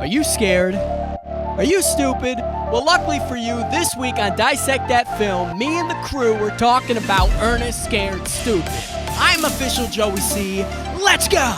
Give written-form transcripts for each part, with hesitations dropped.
Are you scared? Are you stupid? Well, luckily for you, this week on Dissect That Film, me and the crew were talking about Ernest Scared Stupid. I'm official JoeyC. Let's go!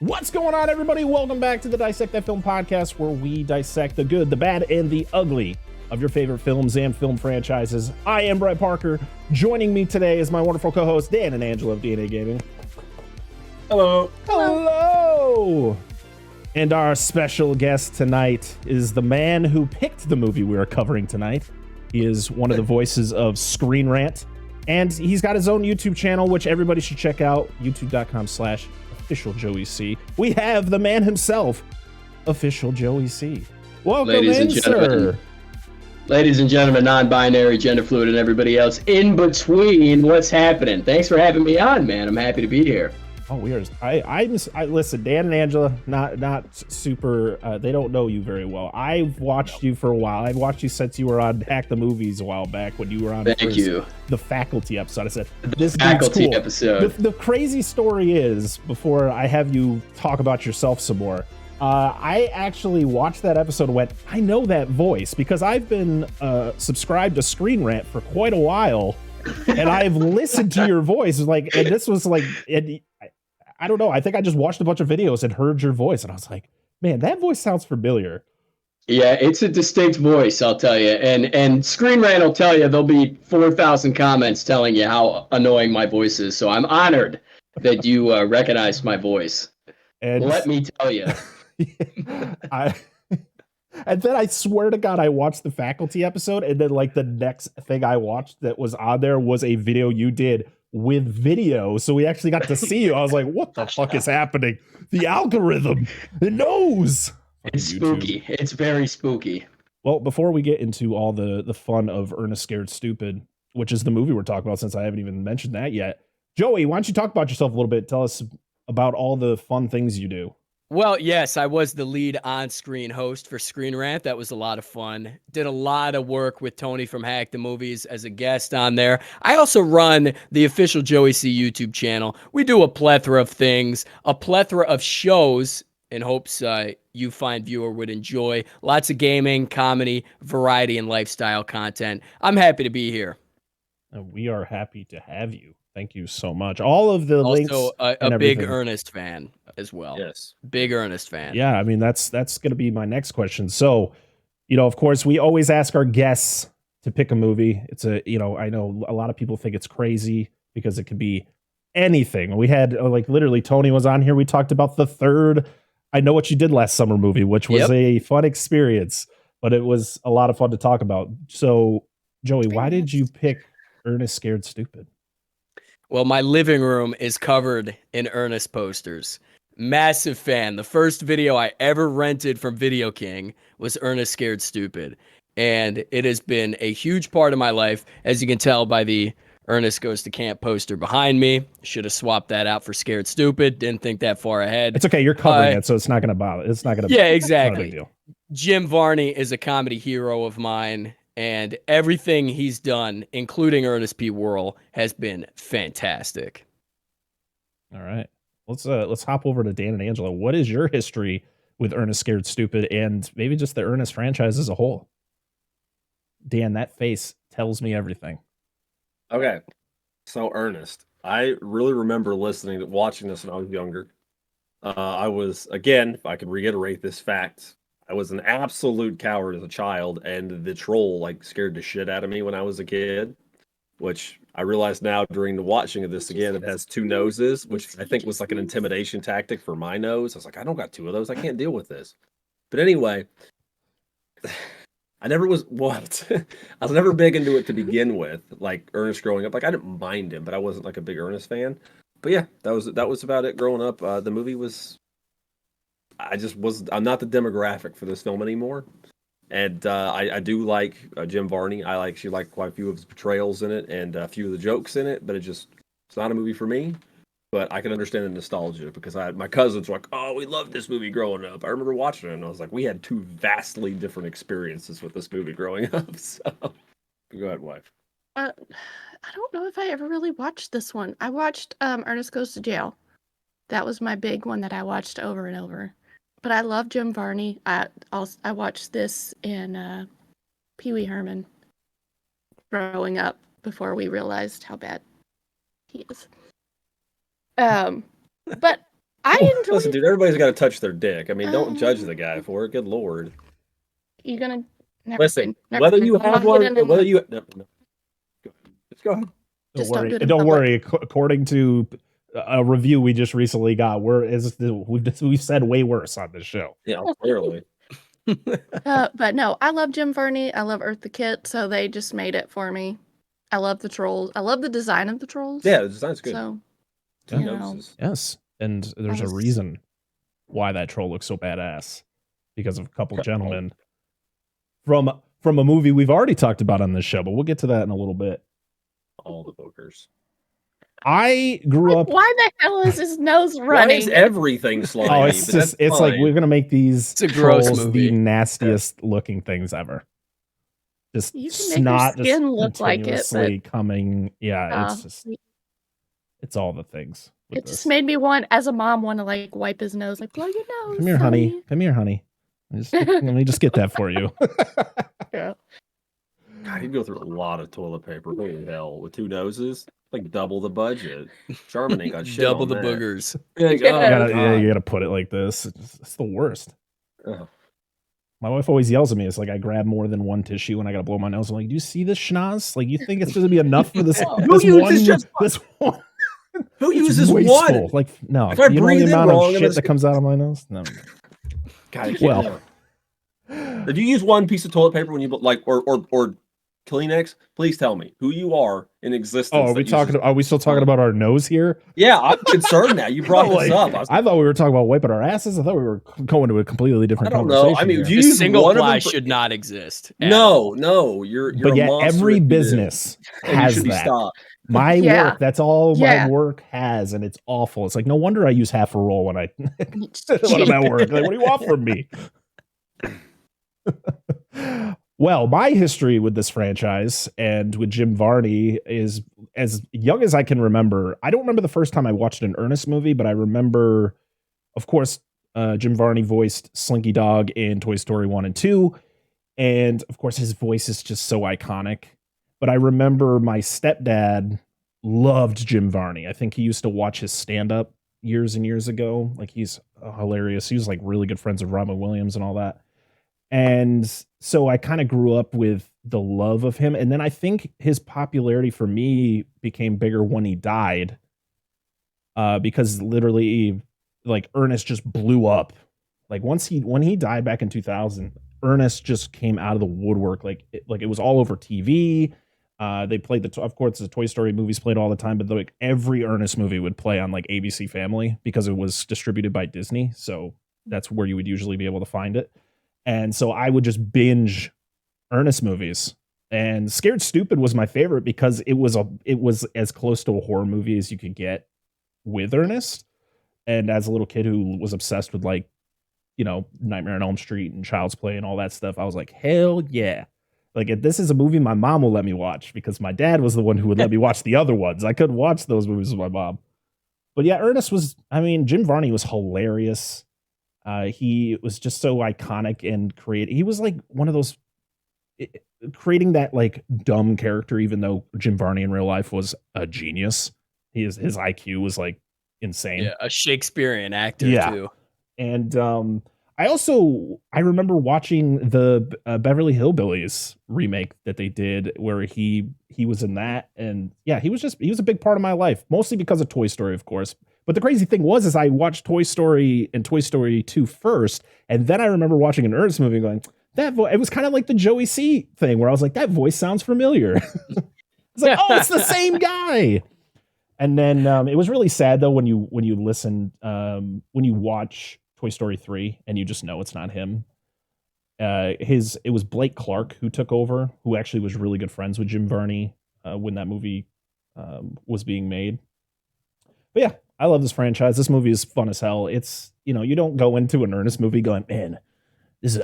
What's going on, everybody? Welcome back to the Dissect That Film podcast, where we dissect the good, the bad, and the ugly of your favorite films and film franchises. I am Brett Parker. Joining me today is my wonderful co-host, Dan and Angela of DNA Gaming. Hello. Hello. And our special guest tonight is the man who picked the movie we are covering tonight. He is one of the voices of Screen Rant, and he's got his own YouTube channel, which everybody should check out, youtube.com/official JoeyC. We have the man himself, official JoeyC. Welcome Ladies in, and gentlemen. sir. Ladies and gentlemen, non-binary, gender fluid, and everybody else in between, what's happening? Thanks for having me on, man. I'm happy to be here. Oh, we are. I listen. Dan and Angela, not super. They don't know you very well. I've watched you for a while. I've watched you since you were on Hack the Movies a while back when you were on. Thank you. The faculty episode. I said this Faculty dude's cool. episode. The crazy story is, before I have you talk about yourself some more, I actually watched that episode and went, I know that voice, because I've been subscribed to Screen Rant for quite a while, and I've listened to your voice. Like, and this was like, I don't know. I think I just watched a bunch of videos and heard your voice, and I was like, man, that voice sounds familiar. Yeah, it's a distinct voice, I'll tell you. And Screen Rant will tell you there'll be 4,000 comments telling you how annoying my voice is. So I'm honored that you recognized my voice. And let me tell you. And then I swear to God, I watched the faculty episode, and then like the next thing I watched that was on there was a video you did with video, so we actually got to see you. I was like, what the fuck is happening? The algorithm, it knows. It's spooky. It's very spooky. Well, before we get into all the fun of Ernest Scared Stupid, which is the movie we're talking about, since I haven't even mentioned that yet, Joey, why don't you talk about yourself a little bit? Tell us about all the fun things you do. Well, yes, I was the lead on-screen host for Screen Rant. That was a lot of fun. Did a lot of work with Tony from Hack the Movies as a guest on there. I also run the official JoeyC YouTube channel. We do a plethora of things, a plethora of shows in hopes you find viewer would enjoy. Lots of gaming, comedy, variety, and lifestyle content. I'm happy to be here. And we are happy to have you. Thank you so much. All of the links. Also, a big Ernest fan as well. Yes. Big Ernest fan. Yeah, I mean, that's going to be my next question. So, of course, we always ask our guests to pick a movie. It's I know a lot of people think it's crazy because it could be anything. We had, literally, Tony was on here. We talked about the third I Know What You Did Last Summer movie, which was a fun experience, but it was a lot of fun to talk about. So, Joey, why did you pick Ernest Scared Stupid? Well, my living room is covered in Ernest posters. Massive fan. The first video I ever rented from Video King was Ernest Scared Stupid. And it has been a huge part of my life, as you can tell by the Ernest Goes to Camp poster behind me. Should have swapped that out for Scared Stupid. Didn't think that far ahead. It's okay. You're covering it, so it's not going to bother. It's not going to. Yeah, exactly. Not a big deal. Jim Varney is a comedy hero of mine. And everything he's done, including Ernest P. Worrell, has been fantastic. All right. Let's hop over to Dan and Angela. What is your history with Ernest Scared Stupid, and maybe just the Ernest franchise as a whole? Dan, that face tells me everything. Okay. So Ernest, I really remember watching this when I was younger. I was, again, if I could reiterate this fact, I was an absolute coward as a child, and the troll scared the shit out of me when I was a kid, which I realize now during the watching of this again, it has two noses, which I think was like an intimidation tactic for my nose. I was like, I don't got two of those. I can't deal with this. But anyway, I never was what I was never big into it to begin with. Like Ernest growing up, like I didn't mind him, but I wasn't like a big Ernest fan. But yeah, that was about it growing up. The movie was I'm not the demographic for this film anymore. And I do like Jim Varney. I actually like quite a few of his portrayals in it and a few of the jokes in it, but it's not a movie for me. But I can understand the nostalgia because my cousins were like, "Oh, we loved this movie growing up." I remember watching it, and I was like, "We had two vastly different experiences with this movie growing up." So, go ahead, wife. I don't know if I ever really watched this one. I watched Ernest Goes to Jail. That was my big one that I watched over and over. But I love Jim Varney. I watched this in Pee Wee Herman growing up before we realized how bad he is. But I enjoy. Listen, dude, everybody's got to touch their dick. I mean, don't judge the guy for it. Good lord. You're gonna never Listen, mind. whether you I'm not have one, getting in whether there. you no. Just go ahead. Just Don't don't worry. do it in Don't public. worry. According to a review we just recently got, we've said way worse on this show. Yeah, clearly. But no, I love Jim Varney. I love Earth the Kit, so they just made it for me. I love the trolls. I love the design of the trolls. Yeah, the design's good. So, Yeah. you know, Yes, and there's a was- reason why that troll looks so badass, because of a couple gentlemen from a movie we've already talked about on this show, but we'll get to that in a little bit. All the bookers. I grew up. why the hell is his nose Why running? is everything slimy? Oh, it's But just that's it's like fine. we're gonna make these It's a gross trolls movie. the nastiest looking things ever. Just You can make your snot, just skin look like it, continuously coming. Yeah, Uh, it's all the things. with it this. just made me as a mom, want to like wipe his nose, like blow your nose. Come here, honey. sonny." Come here, honey. Let me just get that for you. Yeah. God, he'd go through a lot of toilet paper. Holy hell, with two noses, like double the budget. Charmin ain't got shit. Double on the that. boogers. Like, Yeah. oh, You God. gotta put it like this. It's the worst. Oh. My wife always yells at me. It's like I grab more than one tissue when I gotta blow my nose. I'm like, do you see this schnoz? Like, you think it's gonna be enough for this? Who this uses one. just- This one. Who It's uses wasteful. one? Like, no. If I You know breathe the in amount wrong, of I'm shit just that comes out of my nose? No. God, I can't Well. do it. If you use one piece of toilet paper when you like or Kleenex, please tell me who you are in existence. Oh, are we still talking about our nose here? Yeah, I'm concerned now. You brought Like, this up. I was I thought we were talking about wiping our asses. I thought we were going to a completely different I don't know. conversation. I mean, here. do you The use single one of ply them for- should not exist. at No, all. no, you're but a yet monster every if you do. business And you has should be that. stopped. My Yeah. work, that's all Yeah. my work has, and it's awful. It's like, no wonder I use half a roll when I'm at work. Like, what do you want from me? Well, my history with this franchise and with Jim Varney is as young as I can remember. I don't remember the first time I watched an Ernest movie, but I remember, of course, Jim Varney voiced Slinky Dog in Toy Story 1 and 2. And of course, his voice is just so iconic. But I remember my stepdad loved Jim Varney. I think he used to watch his stand-up years and years ago. Like, he's hilarious. He was like really good friends with Robin Williams and all that. And so I kind of grew up with the love of him. And then I think his popularity for me became bigger when he died. Because literally, like, Ernest just blew up. Like, when he died back in 2000, Ernest just came out of the woodwork. Like it was all over TV. They played of course, the Toy Story movies played all the time, but like every Ernest movie would play on like ABC Family because it was distributed by Disney. So that's where you would usually be able to find it. And so I would just binge Ernest movies. And Scared Stupid was my favorite because it was as close to a horror movie as you could get with Ernest. And as a little kid who was obsessed with, like, you know, Nightmare on Elm Street and Child's Play and all that stuff, I was like, hell yeah. Like, if this is a movie my mom will let me watch, because my dad was the one who would let me watch the other ones. I couldn't watch those movies with my mom. But yeah, Jim Varney was hilarious. He was just so iconic and creative. He was like one of those creating that like dumb character, even though Jim Varney in real life was a genius. His IQ was like insane. Yeah, a Shakespearean actor Yeah. too. And I remember watching the Beverly Hillbillies remake that they did, where he was in that, and yeah, he was a big part of my life, mostly because of Toy Story, of course. But the crazy thing was, I watched Toy Story and Toy Story 2 first, and then I remember watching an Ernest movie and going, it was kind of like the JoeyC thing where I was like, that voice sounds familiar. It's like, oh, it's the same guy. And then it was really sad though when you listen when you watch Toy Story 3 and you just know it's not him. It was Blake Clark who took over, who actually was really good friends with Jim Varney when that movie was being made. But yeah, I love this franchise. This movie is fun as hell. It's, you don't go into an Ernest movie going, man,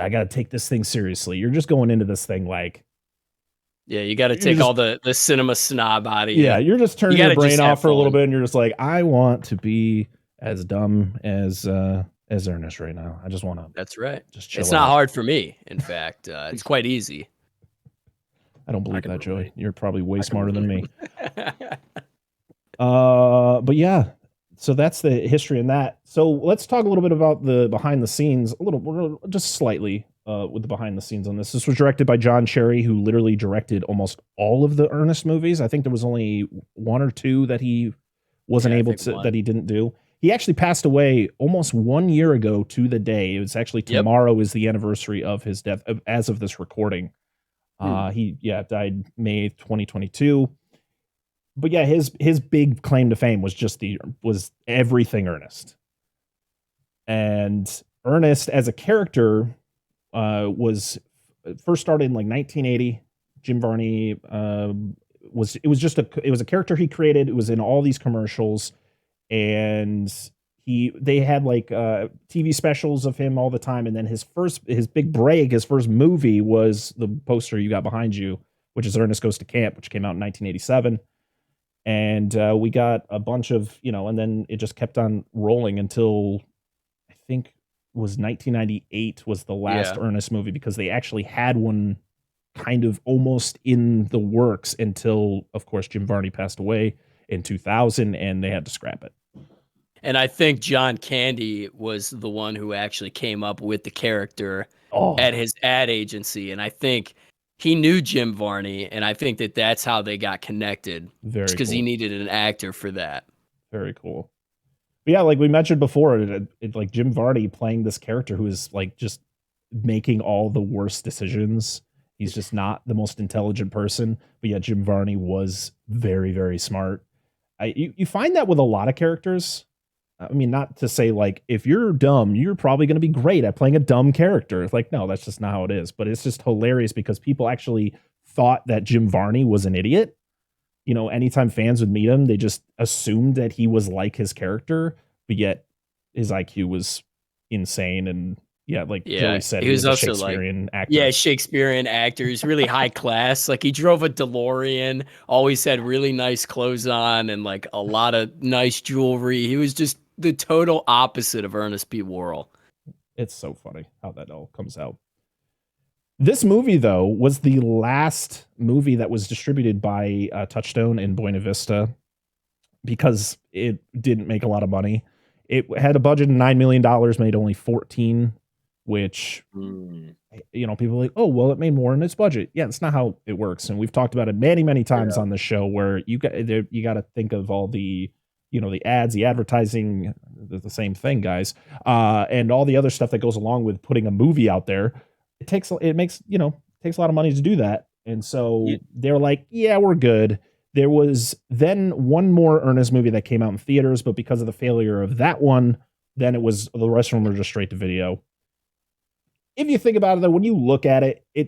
I got to take this thing seriously. You're just going into this thing like, yeah, you got to take all the cinema snob out of you. Yeah, you're just turning your brain off for a little bit, and you're just like, I want to be as dumb as Ernest right now. I just want to. That's right. Just chill. It's not hard for me. In fact, it's quite easy. I don't believe that, Joey. You're probably way smarter than me. But yeah, so that's the history in that. So let's talk a little bit about the behind the scenes, just slightly. With the behind the scenes on this. This was directed by John Cherry, who literally directed almost all of the Ernest movies. I think there was only one or two that he wasn't able to, that he didn't do. He actually passed away almost 1 year ago to the day. It was actually tomorrow is the anniversary of his death as of this recording. He died May 2022. But yeah, his big claim to fame was everything Ernest. And Ernest as a character was first started in like 1980. Jim Varney was a character he created. It was in all these commercials, and they had like TV specials of him all the time. And then his big break, his first movie was the poster you got behind you, which is Ernest Goes to Camp, which came out in 1987. And we got a bunch of, and then it just kept on rolling until I think was 1998 was the last Ernest movie, because they actually had one kind of almost in the works until, of course, Jim Varney passed away in 2000 and they had to scrap it. And I think John Candy was the one who actually came up with the character at his ad agency. And I think he knew Jim Varney, and I think that's how they got connected. Very because cool. he needed an actor for that. Very cool. But yeah, like we mentioned before, like Jim Varney playing this character who is like just making all the worst decisions. He's just not the most intelligent person. But yeah, Jim Varney was very, very smart. You find that with a lot of characters. I mean, not to say like if you're dumb, you're probably going to be great at playing a dumb character. It's like, no, that's just not how it is. But it's just hilarious because people actually thought that Jim Varney was an idiot. Anytime fans would meet him, they just assumed that he was like his character, but yet his IQ was insane. And Joey said, he was a Shakespearean actor. Yeah, Shakespearean actor. He's really high class. Like he drove a DeLorean, always had really nice clothes on and like a lot of nice jewelry. He was just the total opposite of Ernest P. Worrell. It's so funny how that all comes out. This movie, though, was the last movie that was distributed by Touchstone in Buena Vista because it didn't make a lot of money. It had a budget of $9 million, made only 14, which, people are like, oh, well, it made more in its budget. Yeah, that's not how it works. And we've talked about it many, many times on the show where you got to think of all the, the ads, the advertising, the same thing, guys, and all the other stuff that goes along with putting a movie out there. It takes a lot of money to do that. And so they're like, yeah, we're good. There was then one more Ernest movie that came out in theaters, but because of the failure of that one, then the rest of them were just straight to video. If you think about it, though, when you look at it, I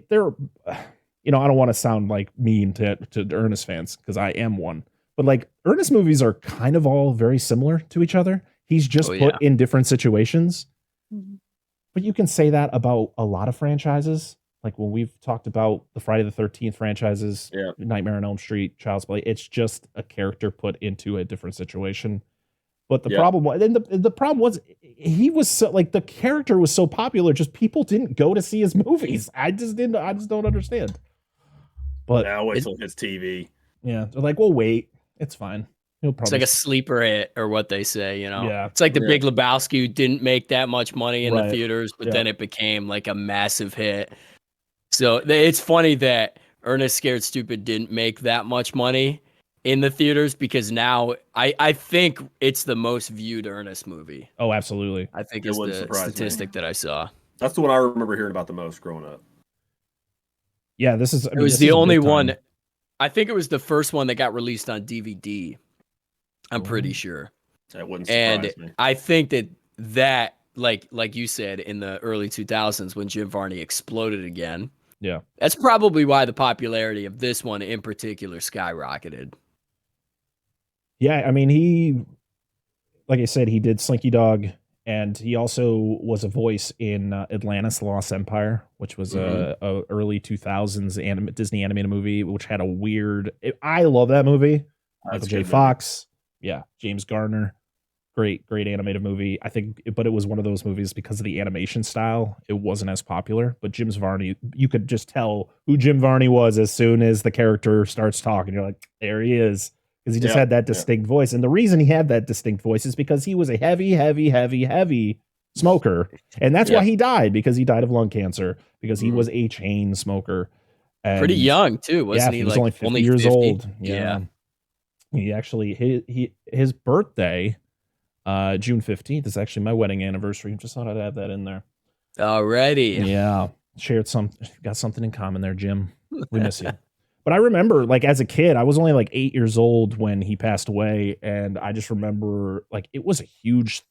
don't want to sound like mean to Ernest fans because I am one, but like Ernest movies are kind of all very similar to each other. He's just put in different situations. Mm-hmm. But you can say that about a lot of franchises. Like when we've talked about the Friday the 13th franchises, Nightmare on Elm Street, Child's Play, it's just a character put into a different situation. But the problem was, the problem was he was so, like, the character was so popular, just people didn't go to see his movies. I just don't understand. But now wait till it's TV. Yeah. They're like, well, wait, it's fine. It's like a sleeper hit, or what they say, Yeah. It's like the Big Lebowski, who didn't make that much money in the theaters, but then it became like a massive hit. So it's funny that Ernest Scared Stupid didn't make that much money in the theaters, because now I think it's the most viewed Ernest movie. Oh, absolutely. I think it's the statistic that I saw. That's the one I remember hearing about the most growing up. Yeah, this is. I mean, It was this the is a only big time. one. I think it was the first one that got released on DVD. I'm pretty Oh. sure. That wouldn't And surprise me. I think that like you said in the early 2000s when Jim Varney exploded again. Yeah. That's probably why the popularity of this one in particular skyrocketed. Yeah, I mean, like I said, he did Slinky Dog, and he also was a voice in Atlantis: The Lost Empire, which was a early 2000s Disney animated movie, which had a weird. I love that movie. Michael J. Fox, yeah, James Garner, great animated movie. I think, but it was one of those movies because of the animation style, it wasn't as popular. But Jim Varney, you could just tell who Jim Varney was as soon as the character starts talking. You're like, there he is. Because he just had that distinct voice. And the reason he had that distinct voice is because he was a heavy smoker. And that's why he died, because he died of lung cancer, because he was a chain smoker. And pretty young, too, wasn't he? He was like only 50 years 50? old. Yeah. He actually, his birthday, June 15th, is actually my wedding anniversary. Just thought I'd add that in there. Already. Yeah. Got something in common there, Jim. We miss you. But I remember, like, as a kid, I was only like 8 years old when he passed away. And I just remember, like, it was a huge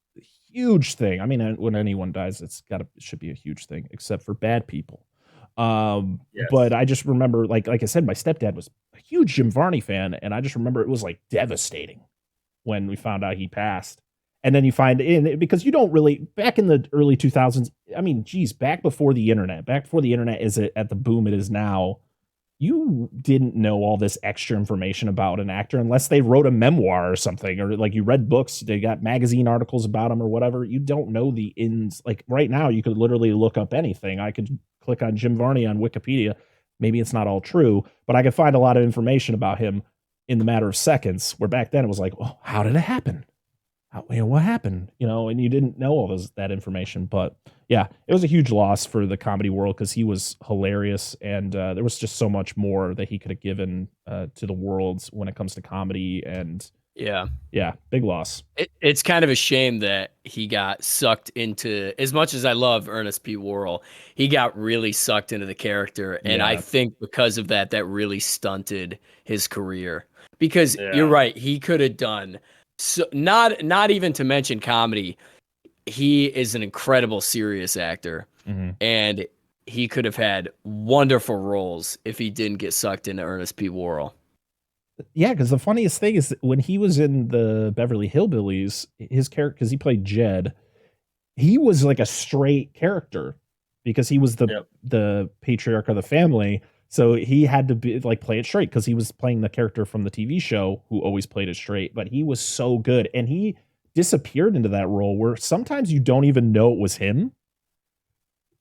thing. I mean, when anyone dies, it should be a huge thing, except for bad people. But I just remember, like I said, my stepdad was a huge Jim Varney fan. And I just remember it was like devastating when we found out he passed. And then you find because you don't really, back in the early 2000s, I mean, geez, back before the internet is at the boom it is now, you didn't know all this extra information about an actor unless they wrote a memoir or something, or like you read books, they got magazine articles about them or whatever. You don't know the ins. Like right now, you could literally look up anything. I could click on Jim Varney on Wikipedia. Maybe it's not all true, but I could find a lot of information about him in the matter of seconds, where back then it was like, oh, how did it happen? What happened? And you didn't know all that information. But yeah, it was a huge loss for the comedy world because he was hilarious, and there was just so much more that he could have given to the world when it comes to comedy. And yeah, big loss. It's kind of a shame that he got sucked into, as much as I love Ernest P. Worrell, he got really sucked into the character. And I think because of that really stunted his career. Because you're right, he could have done so, not even to mention comedy. He is an incredible serious actor, and he could have had wonderful roles if he didn't get sucked into Ernest P. Worrell. Yeah, because the funniest thing is that when he was in the Beverly Hillbillies, his character, because he played Jed, he was like a straight character because he was the patriarch of the family. So he had to be like play it straight because he was playing the character from the TV show who always played it straight. But he was so good, and he disappeared into that role where sometimes you don't even know it was him.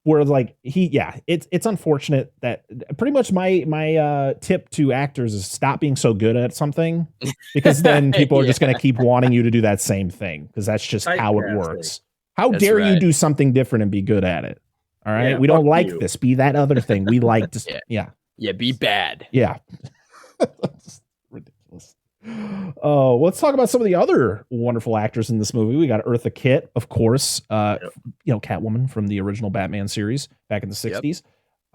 Where like it's unfortunate that pretty much my tip to actors is stop being so good at something, because then people are just going to keep wanting you to do that same thing, because that's just how it works. How dare you do something different and be good at it? All right. We don't like this. Be that other thing. We like to. Yeah. Be bad. Yeah. Ridiculous. Oh, let's talk about some of the other wonderful actors in this movie. We got Eartha Kitt, of course. Catwoman from the original Batman series back in the 60s.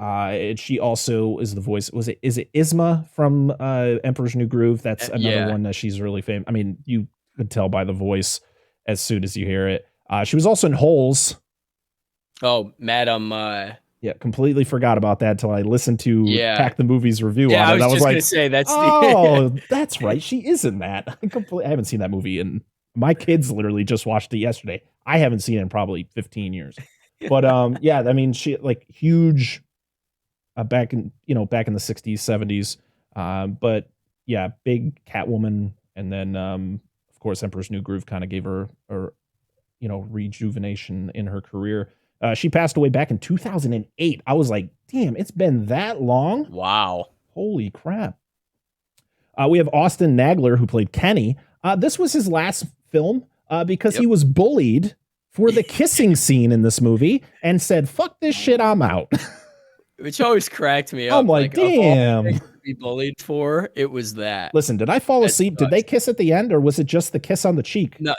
And she also is the voice. Is it Isma from Emperor's New Groove? That's another one that she's really famous. I mean, you could tell by the voice as soon as you hear it. She was also in Holes. Oh, Madam. Completely forgot about that until I listened to Pack the Movie's review on it. I was just going to say, that's that's right. She is in that. I haven't seen that movie, and my kids literally just watched it yesterday. I haven't seen it in probably 15 years. But I mean, she like huge back in the 60s, 70s. But yeah, big Catwoman, and then of course Emperor's New Groove kind of gave her rejuvenation in her career. She passed away back in 2008. I was like, damn, it's been that long? Wow. Holy crap. We have Austin Nagler, who played Kenny. This was his last film because he was bullied for the kissing scene in this movie and said, fuck this shit, I'm out. Which always cracked me up. I'm like damn. To be bullied for, it was that. Listen, did I fall asleep? Did they kiss at the end, or was it just the kiss on the cheek? No,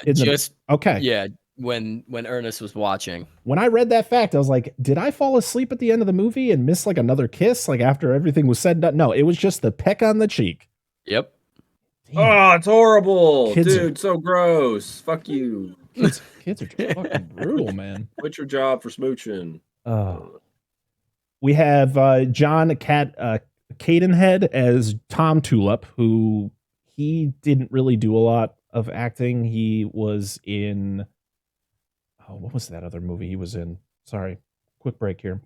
okay. Yeah. when Ernest was watching. When I read that fact, I was like, did I fall asleep at the end of the movie and miss like another kiss? Like after everything was said and done? No, it was just the peck on the cheek. Yep. Damn, Oh, it's horrible, Kids are- dude. So gross. Fuck you. kids are just fucking brutal, man. Quit your job for smooching. We have John Cadenhead as Tom Tulip, who he didn't really do a lot of acting. He was in what was that other movie he was in? Sorry, quick break here.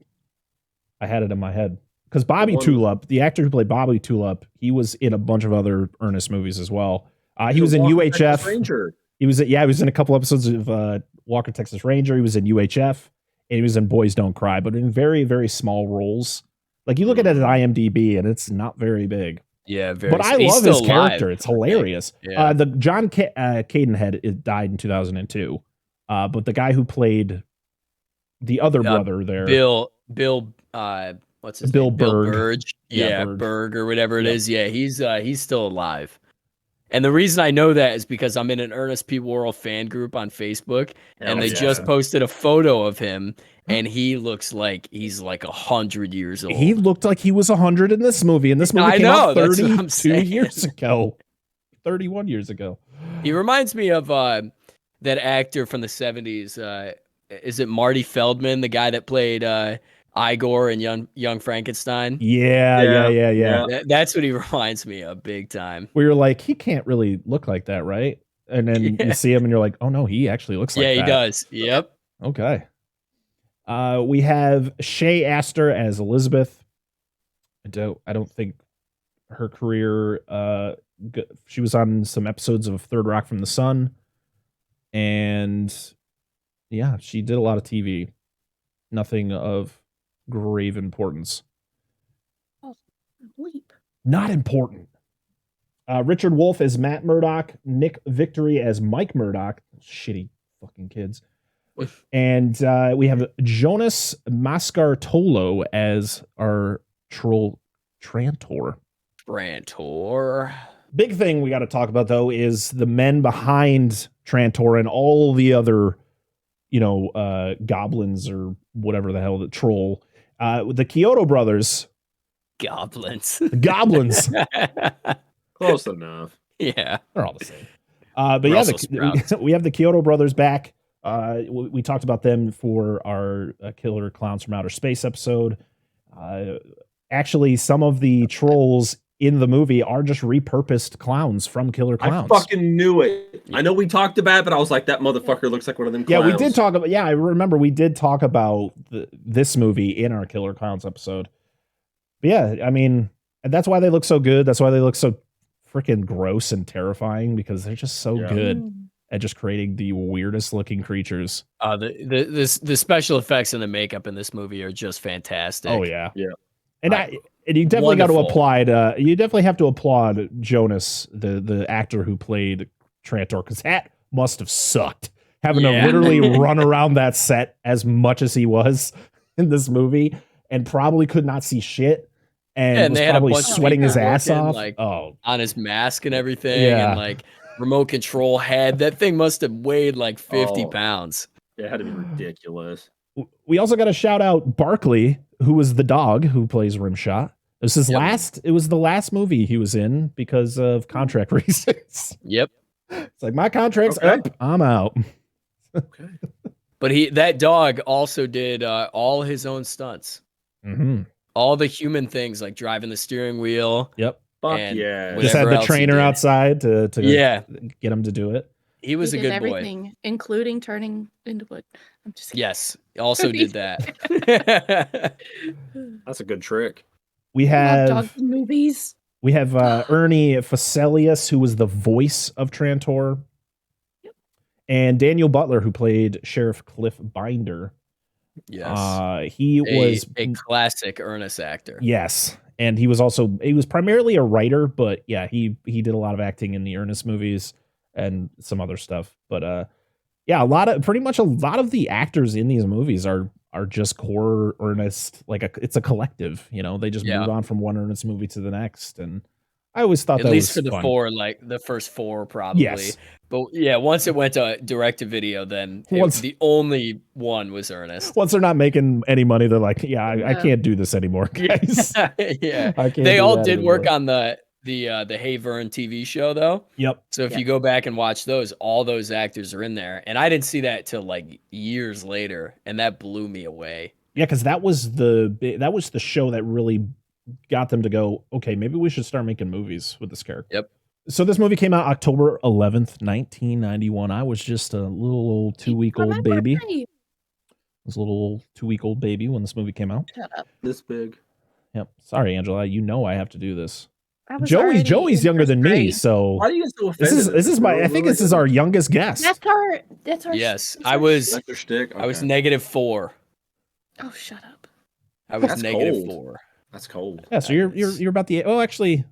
I had it in my head because Bobby Tulip, the actor who played Bobby Tulip, he was in a bunch of other Ernest movies as well. He was in UHF. Ranger. He was in a couple episodes of Walker Texas Ranger. He was in UHF, and he was in Boys Don't Cry, but in very, very small roles. Like you look at it at IMDb, and it's not very big. Yeah, very. But I he's love his still character. alive. It's hilarious. Yeah. The John Cadenhead died in 2002. But the guy who played the other brother there, Bill, what's his Bill name? Berg. Burge. Yeah, Yeah, Burge. Berg or whatever it Yep. is. Yeah, he's still alive. And the reason I know that is because I'm in an Ernest P. Worrell fan group on Facebook, and they just posted a photo of him, and he looks like he's like 100 years old. He looked like he was 100 in this movie, and this movie I came know, out that's what I'm 32 saying. years ago. 31 years ago. He reminds me of that actor from the 70s. Is it Marty Feldman, the guy that played Igor in Young Frankenstein? Yeah. That's what he reminds me of, big time. We were like, he can't really look like that, right? And then you see him, and you're like, oh no, he actually looks like that. Yeah, he does. Yep. Okay. We have Shay Astor as Elizabeth. I don't think her career. She was on some episodes of Third Rock from the Sun, and yeah, she did a lot of TV. Nothing of grave importance. Leap. Not important. Richard Wolff as Matt Murdock. Nick Victory as Mike Murdock. Shitty fucking kids. And we have Jonas Mascartolo as our troll Trantor. Big thing we got to talk about, though, is the men behind Trantor and all the other, goblins or whatever the hell, the troll. The Kyoto brothers. Goblins. Close enough. Yeah. They're all the same. But yeah, we have the Kyoto brothers back. We talked about them for our Killer Clowns from Outer Space episode. Actually, some of the trolls in the movie are just repurposed clowns from Killer Clowns. I fucking knew it. I know we talked about it, but I was like, that motherfucker looks like one of them clowns. Yeah, we did talk about. Yeah, I remember we did talk about this movie in our Killer Clowns episode. But yeah, I mean, that's why they look so good. That's why they look so freaking gross and terrifying, because they're just so good at just creating the weirdest looking creatures. The special effects and the makeup in this movie are just fantastic. Oh yeah. And And you definitely got to wonderful. you definitely have to applaud Jonas, the actor who played Trantor, because that must have sucked. Having to literally run around that set as much as he was in this movie, and probably could not see shit, and was they had a probably bunch of sweating his people ass working, off. like, Oh, on his mask and everything, Yeah. and like remote control head. That thing must have weighed like 50 pounds. It had to be ridiculous. we also got to shout out Barkley, who was the dog who plays Rimshot. It was It was the last movie he was in because of contract reasons. Yep. It's like, my contract's up, I'm out. Okay. But that dog also did all his own stunts. Mm-hmm. All the human things, like driving the steering wheel. Yep. Fuck And yeah. Just had whatever the else he trainer did. outside to get him to do it. He was He a did good boy. everything, including turning into wood. I'm just kidding. Yes. Also did that. That's a good trick. We I love have dog movies. we have Ernie Facelius, who was the voice of Trantor, and Daniel Butler, who played Sheriff Cliff Binder. Yes. He was a classic Ernest actor. Yes, and he was primarily a writer, but yeah, he did a lot of acting in the Ernest movies and some other stuff. But yeah, pretty much a lot of the actors in these movies are just core Ernest. Like it's a collective, they just move on from one Ernest movie to the next. And I always thought At that least was for the fun. four, like the first four, probably. Yes. But yeah, once it went to direct to video, then Once- the only one was Ernest. Once they're not making any money, they're like, yeah, I Yeah. can't do this anymore, guys. Yeah, I can't they do all that did work anymore. on the Hey Vern TV show though. Yep. So if Yeah. you go back and watch those, all those actors are in there, and I didn't see that till like years later, and that blew me away. Yeah, because that was the show that really got them to go, okay, maybe we should start making movies with this character. Yep. So this movie came out October 11th, 1991. I was just a little old 2-week-old baby. I was a little 2-week-old baby when this movie came out. Shut up. This big. Yep. Sorry, Angela. You know I have to do this. I was already Joey's in younger first than me, grade. so Why are you so this offended? is my. I think this is our youngest guest. That's our. Yes, that's I our was- shit. That's your shtick? I was Okay. -4. Oh, shut up. I was That's -4. cold. That's cold. Yeah, so you're about the. Oh, actually,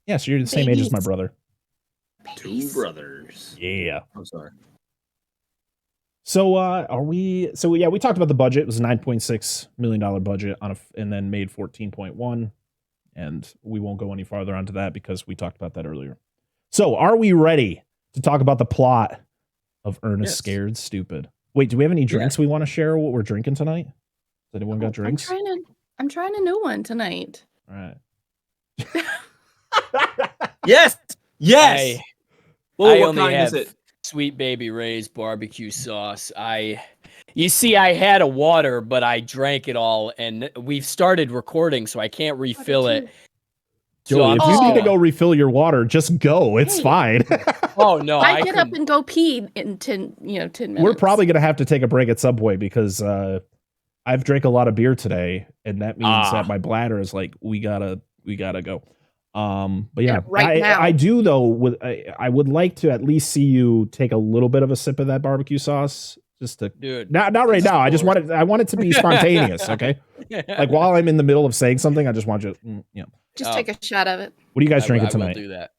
yeah. So you're the same age as my Babies. brother. Two Babies. brothers. Yeah. I'm sorry. So are we? So yeah, we talked about the budget. It was a $9.6 million budget and then made 14.1. And we won't go any farther onto that because we talked about that earlier. So are we ready to talk about the plot of Ernest Yes. Scared Stupid? Wait, do we have any drinks we want to share? What we're drinking tonight? Has anyone got drinks? I'm trying a new one tonight. All right. Yes. Yes. I Well, what only kind have is it? Sweet Baby Ray's barbecue sauce. You see, I had a water, but I drank it all, and we've started recording, so I can't refill it. Joey, I'm if just you need to gonna- go refill your water, just go. It's Hey. fine. Oh no, I get up couldn't- and go pee in 10 minutes. We're probably gonna have to take a break at Subway because I've drank a lot of beer today, and that means that my bladder is like, we gotta go. But yeah, right now. I do though. I would like to at least see you take a little bit of a sip of that barbecue sauce, just to dude. not right now. I just want it. I want it to be spontaneous. Okay, like while I'm in the middle of saying something, I just want you. Just take a shot of it. What are you guys drinking I will tonight? do that.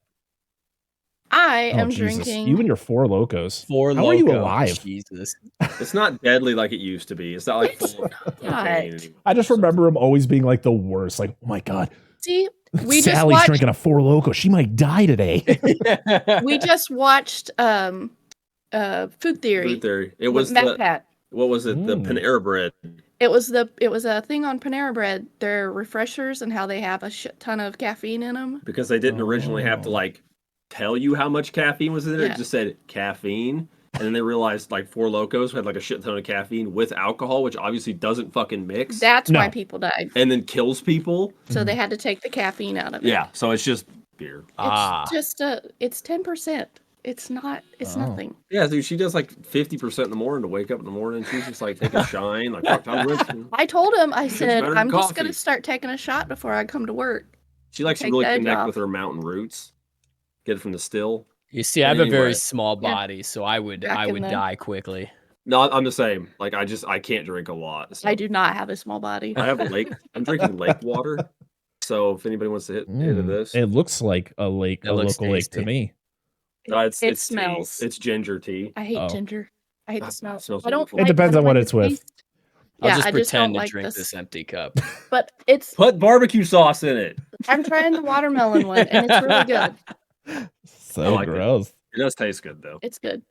I Oh, am Jesus. drinking. You and your Four Locos. Four How are you Loko. alive? Jesus. It's not deadly like it used to be. It's not like It's full of not. cocaine anymore. I just remember him always being like the worst. Like, oh my god, See, we just Sally's watched. drinking a Four Loco. She might die today. We just watched Food Theory. Food theory. It with was Matt Pat. what was it? The Mm. Panera Bread. It was a thing on Panera Bread. Their refreshers and how they have a shit ton of caffeine in them. Because they didn't originally have to Oh. like tell you how much caffeine was in it. Yeah. It just said caffeine. And then they realized like Four Locos had like a shit ton of caffeine with alcohol, which obviously doesn't fucking mix. That's why No. people died. and then kills people. So they had to take the caffeine out of it. Yeah. So it's just beer. It's just it's 10%. It's not. It's Oh. nothing. Yeah, dude, she does like 50% in the morning to wake up in the morning. She's just like taking a shine. Like, fuck, I'm rinsing. I told him. I It's said better than I'm just coffee. gonna start taking a shot before I come to work. She likes to Take really the edge connect off. with her mountain roots. Get it from the still. You see, I have a Anyway. very small Yeah. body, so I would Back in the- die quickly. No, I'm the same. Like I can't drink a lot. So I do not have a small body. I have I'm drinking lake water. So if anybody wants to hit into this, It looks like a lake, It a looks local lake to tasty. me. it's it tea. smells. It's ginger tea. I hate Oh. ginger. I hate the It smell. smells I don't. wonderful. It like- depends I on don't what like it's the with. taste. I'll Yeah, just I just don't pretend to like drink this. this empty cup. But it's. Put barbecue sauce in it. I'm trying the watermelon one, and it's really good. So like it. gross. It does taste good though. It's good.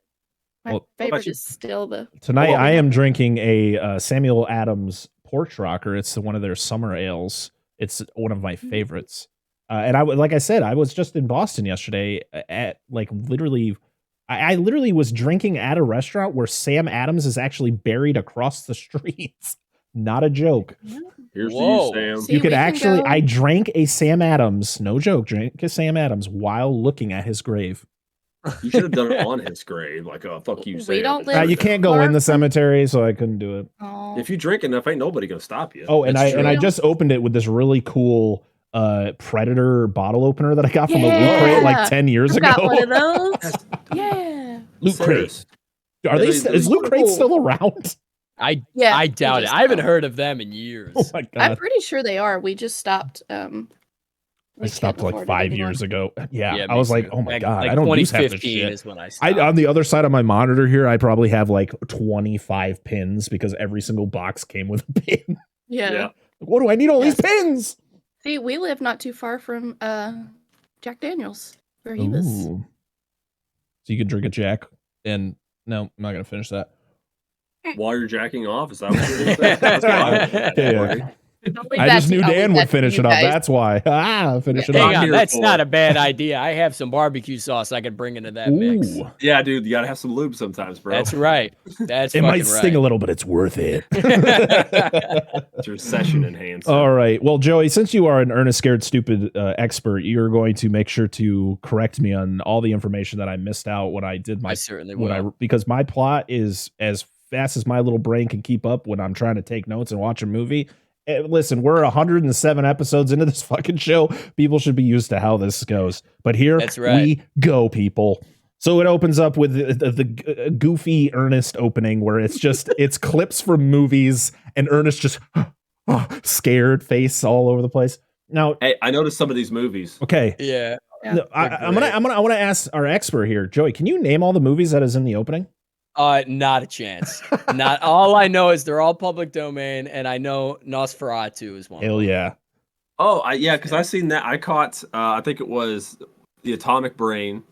My Well- What about favorite you? is still the. Tonight Oh, I am drinking a Samuel Adams Porch Rocker. It's one of their summer ales. It's one of my favorites. And like I said, I was just in Boston yesterday at like literally. I literally was drinking at a restaurant where Sam Adams is actually buried across the street. Not a joke. Here's Whoa. to you, Sam. See, You could we can actually. go- I drank a Sam Adams. No joke. Drank a Sam Adams while looking at his grave. You should have done it on his grave. Like, oh, fuck you, We Sam. don't live- You can't go far in the from- cemetery, so I couldn't do it. Oh, If you drink enough, ain't nobody gonna stop you. Oh, and That's I true. just opened it with this really cool Predator bottle opener that I got from a Loot Yeah. Crate like 10 years I ago. got one of those. Yeah. Loot Crate. Serious. Are Yeah, they? they- Is Loot Crate cool. still around? Yeah. I we doubt it. just I haven't stopped. heard of them in years. Oh my I'm god! pretty sure they are. We just stopped. I stopped like 5 years ago. Yeah, I me was like, too. oh my Back- god, like I don't use half this 2015 shit. is when I I stopped. on the other side of my monitor here, I probably have like 25 pins because every single box came with a pin. Yeah. Yeah. What do I need all these Yes. pins? See, we live not too far from Jack Daniels, where he was. Ooh. so you can drink a Jack. And no, I'm not gonna finish that. While you're jacking off, is that what you're saying? That's what I was saying. Yeah. I'll leave I that just to- knew I'll leave Dan that would to finish you it up. guys. That's why. Finish it Hang up. on, here that's for not it. a bad idea. I have some barbecue sauce I could bring into that mix. Ooh, Yeah, dude, you gotta have some lube sometimes, bro. That's right. That's it might fucking sting a right. little, but it's worth it. It's your session enhancer. All right. Well, Joey, since you are an Ernest Scared Stupid expert, you're going to make sure to correct me on all the information that I missed out when I did my I certainly will. because my plot is as fast as my little brain can keep up when I'm trying to take notes and watch a movie. Listen, we're 107 episodes into this fucking show. People should be used to how this goes. But here That's right. we go, people. So it opens up with the goofy Ernest opening where it's just it's clips from movies and Ernest just scared face all over the place. Now, Hey, I noticed some of these movies. okay, Yeah. Yeah. no, I want to ask our expert here, Joey. Can you name all the movies that is in the opening? Not a chance. Not all I know is they're all public domain, and I know Nosferatu is one. Hell yeah! Oh, yeah, because I seen that. I caught. I think it was the Atomic Brain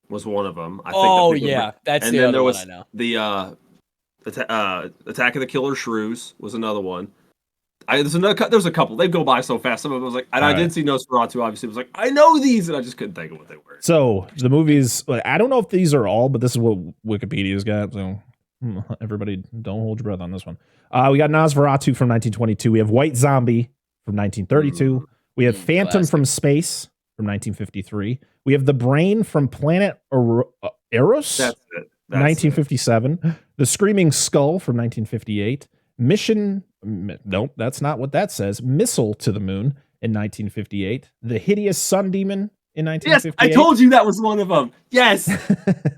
was one of them. I think Oh the big one. yeah, that's And the then other there one was I know. the Attack of the Killer Shrews was another one. There's a couple. They go by so fast. Some of them was like, and All I right. did see Nosferatu. Obviously, it was like I know these, and I just couldn't think of what they were. So the movies, I don't know if these are all, but this is what Wikipedia's got. So everybody, don't hold your breath on this one. We got Nosferatu from 1922. We have White Zombie from 1932. We have Phantom classic. from Space from 1953. We have The Brain from Planet Eros, That's it. 1957. The Screaming Skull from 1958. Nope, that's not what that says. Missile to the Moon in 1958. The Hideous Sun Demon in Yes, 1958. I told you that was one of them. Yes,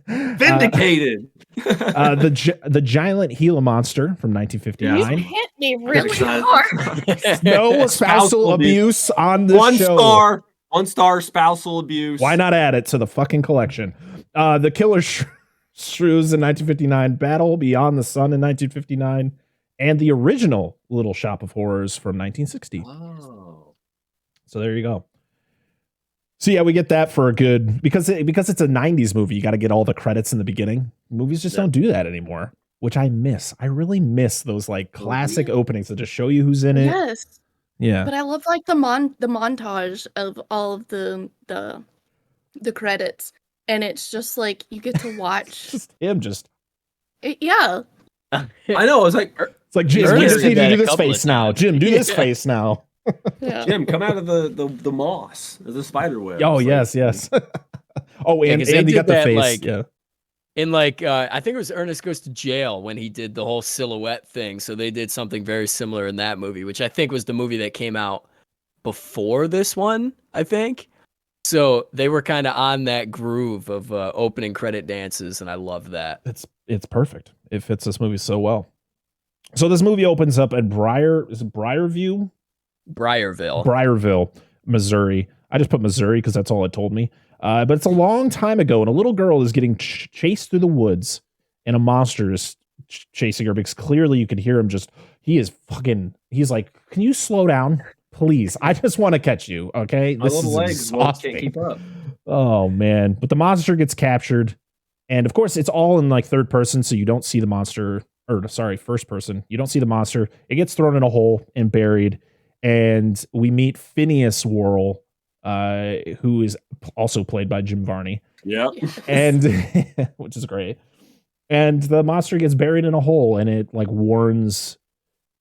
vindicated. The Giant Gila Monster from You 1959. hit me really Excited. hard. No spousal abuse on this One show. One star spousal abuse. Why not add it to the fucking collection? The Killer Shrews in 1959. Battle Beyond the Sun in 1959. And the original Little Shop of Horrors from 1960. Oh. So there you go. So yeah, we get that for a good because it's a 90s movie. You got to get all the credits in the beginning. Movies just don't do that anymore, which I miss. I really miss those like classic openings that just show you who's in it. Yes, Yeah. but I love like the montage of all of the credits, and it's just like you get to watch. Just him just Yeah, I know. I was like, it's like Jim, we Ernest just did need to that do a this couple of face now. times. Jim, do this Yeah. face now. yeah. Jim, come out of the moss, the spider web. Oh, It's yes. Oh, Yeah, and 'cause they you did got the that, face. like, yeah. In like, I think it was Ernest Goes to Jail when he did the whole silhouette thing. So they did something very similar in that movie, which I think was the movie that came out before this one, I think. So they were kind of on that groove of opening credit dances, and I love that. It's perfect. It fits this movie so well. So this movie opens up at Briarview? Briarville, Missouri. I just put Missouri because that's all it told me. But it's a long time ago, and a little girl is getting chased through the woods, and a monster is chasing her because clearly you could hear him he's like, can you slow down, please? I just want to catch you, okay? My This little is legs exhausting. can't keep up. Oh, man. But the monster gets captured, and of course, it's all in like third person, so you don't see the monster, first person. You don't see the monster. It gets thrown in a hole and buried, and we meet Phineas Worrell, who is also played by Jim Varney, Yep. and which is great. And the monster gets buried in a hole, and it like warns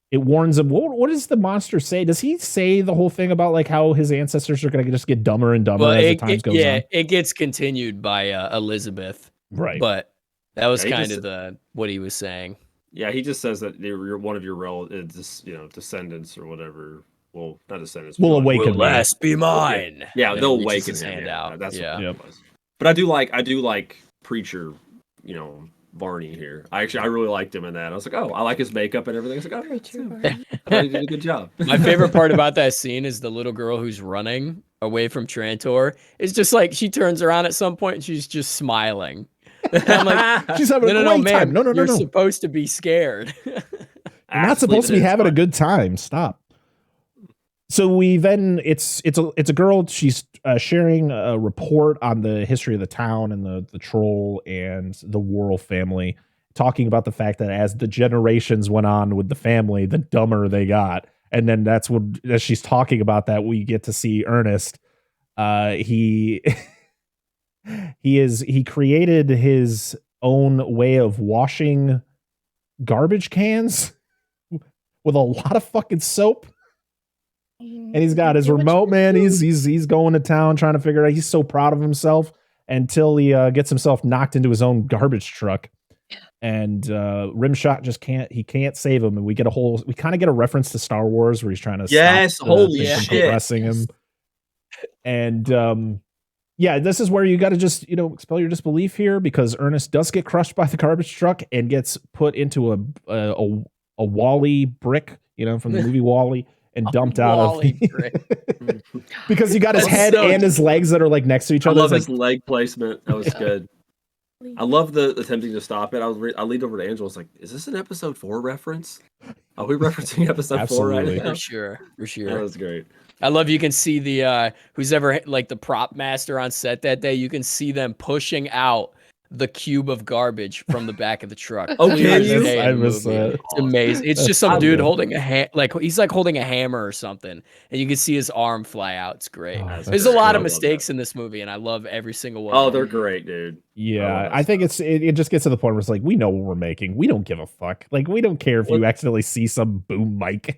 him. What does the monster say? Does he say the whole thing about like how his ancestors are going to just get dumber and dumber as the time goes on? It gets continued by Elizabeth, Right. but that was Yeah, he kind just- of what he was saying. Yeah, he just says that you're one of your relatives, descendants or whatever. Well, not descendants. Will but awaken me. Last be mine. Yeah, And they'll he reaches awaken his him. hand Yeah, out. that's Yeah. what Yep. it was. But I do like preacher, Varney here. I really liked him in that. I was like, oh, I like his makeup and everything. I was like, oh, Preacher yeah, Varney. I thought he did a good job. My favorite part about that scene is the little girl who's running away from Trantor. It's just like she turns around at some point and she's just smiling. And I'm like, She's having a no, great man. time. No. You're supposed to be scared. You're not supposed to be having a good time. Stop. So it's a girl. She's sharing a report on the history of the town and the troll and the Worrell family, talking about the fact that as the generations went on with the family, the dumber they got. And then that's when, as she's talking about that, we get to see Ernest. He he created his own way of washing garbage cans with a lot of fucking soap. And he's got his remote, man. He's going to town trying to figure it out. He's so proud of himself until he gets himself knocked into his own garbage truck. And Rimshot just can't save him. And we kind of get a reference to Star Wars where he's trying to stop holy shit, compressing him. And this is where you got to just, expel your disbelief here, because Ernest does get crushed by the garbage truck and gets put into a Wall-E brick, from the movie Wall-E. And dumped out of because you got his head and his legs that are like next to each other. I love his leg placement. That was good. I love the attempting to stop it. I leaned over to Angela. I was like, "Is this an episode 4 reference? Are we referencing episode 4 right now?" For sure. That was great. I love you can see the who's ever like the prop master on set that day. You can see them pushing out the cube of garbage from the back of the truck. It's amazing. It's just some dude holding he's like holding a hammer or something, and you can see his arm fly out. It's great. There's a lot of mistakes in this movie, and I love every single one. Oh, they're great, dude. Yeah, I think it just gets to the point where it's like, we know what we're making. We don't give a fuck. Like, we don't care if you accidentally see some boom mic.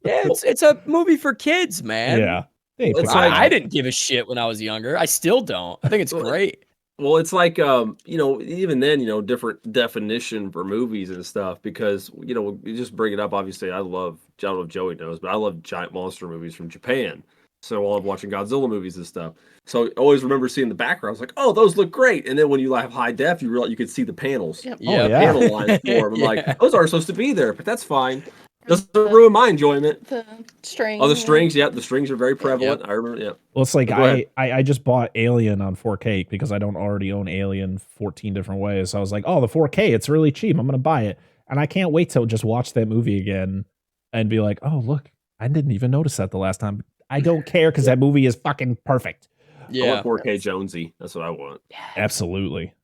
It's a movie for kids, man. Yeah. I didn't give a shit when I was younger. I still don't. I think it's great. Well, it's like, even then, different definition for movies and stuff, because, you just bring it up. Obviously, I don't know if Joey knows, but I love giant monster movies from Japan. So while I'm watching Godzilla movies and stuff. So I always remember seeing the background. I was like, oh, those look great. And then when you have high def, you realize you could see the panels. Yep. Panel lines for them. I'm like, those aren't supposed to be there, but that's fine. Doesn't ruin my enjoyment. The strings. Oh, the strings. Yeah, the strings are very prevalent. Yep. I remember. Yeah. Well, it's like I just bought Alien on 4K because I don't already own Alien 14 different ways. So I was like, oh, the 4K, it's really cheap. I'm going to buy it. And I can't wait to just watch that movie again and be like, oh, look, I didn't even notice that the last time. I don't care because that movie is fucking perfect. Yeah. I want 4K Jonesy. That's what I want. Absolutely.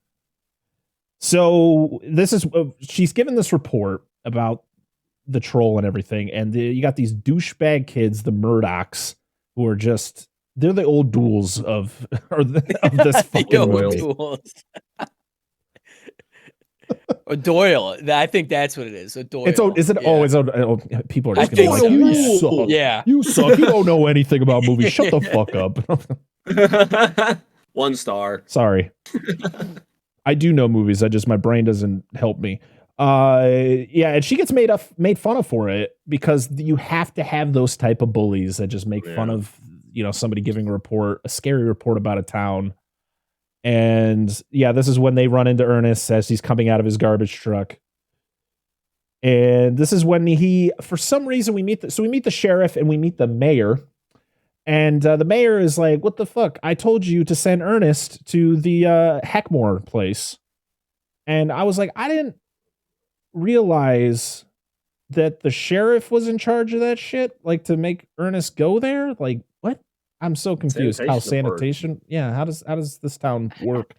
So this is, she's given this report about the troll and everything, and you got these douchebag kids, the Murdochs, who are just, they're the old duels of this fucking movie. Or Doyle. I think that's what it is. A Doyle. People are just gonna be like, you suck. Yeah. You suck. You don't know anything about movies. Shut the fuck up. 1 star. Sorry. I do know movies. My brain doesn't help me. And she gets made fun of for it because you have to have those type of bullies that just make fun of, somebody giving a scary report about a town. And this is when they run into Ernest as he's coming out of his garbage truck. And this is when for some reason we meet the sheriff and we meet the mayor. And the mayor is like, what the fuck? I told you to send Ernest to the Hackmore place. And I was like, I didn't realize that the sheriff was in charge of that shit, like to make Ernest go there. Like, what? I'm so confused. Sanitation? Yeah, how does this town work?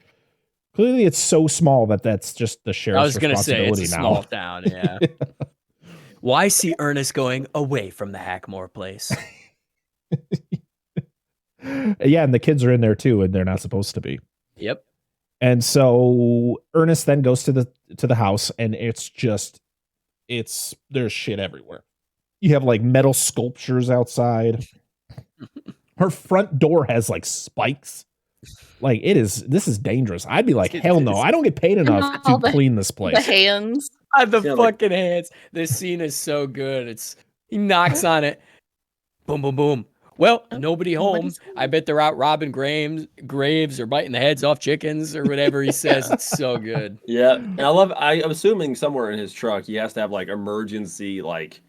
Clearly it's so small that's just the sheriff's I was gonna say it's a now. small town. Yeah. Why see Ernest going away from the Hackmore place? Yeah, and the kids are in there too, and they're not supposed to be. Yep. And so Ernest then goes to the house, and there's shit everywhere. You have like metal sculptures outside. Her front door has like spikes. Like this is dangerous. I'd be like, hell no, I don't get paid enough to clean this place. The hands. Fucking hands. This scene is so good. He knocks on it. Boom, boom, boom. Well, nobody home. I bet they're out robbing graves or biting the heads off chickens or whatever he says. It's so good. Yeah. And I'm assuming somewhere in his truck, he has to have like emergency, like,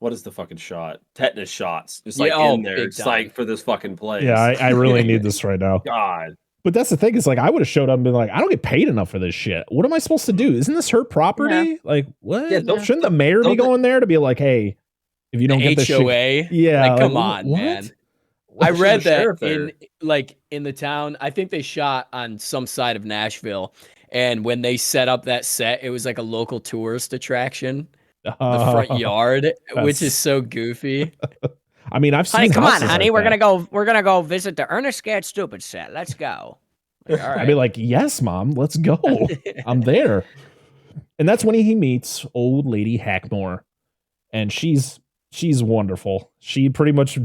what is the fucking shot? Tetanus shots. Just like in there. It's like for this fucking place. Yeah, I really need this right now. God. But that's the thing, is like, I would have showed up and been like, I don't get paid enough for this shit. What am I supposed to do? Isn't this her property? Yeah. Like, what? Yeah, Shouldn't the mayor be going there to be like, hey, If you don't get the HOA. yeah, Like, come like, on, what? man. Why I is read the that sheriff there? in the town. I think they shot on some side of Nashville, and when they set up that set, it was like a local tourist attraction. The front yard, which is That's- so goofy. I mean, I've Honey, seen come on, houses honey. like We're that. gonna go visit the Ernest Scared Stupid set. Let's go. Like, all right. I'd be like, yes, Mom, let's go. I'm there. And that's when he meets old lady Hackmore. And she's wonderful. She pretty much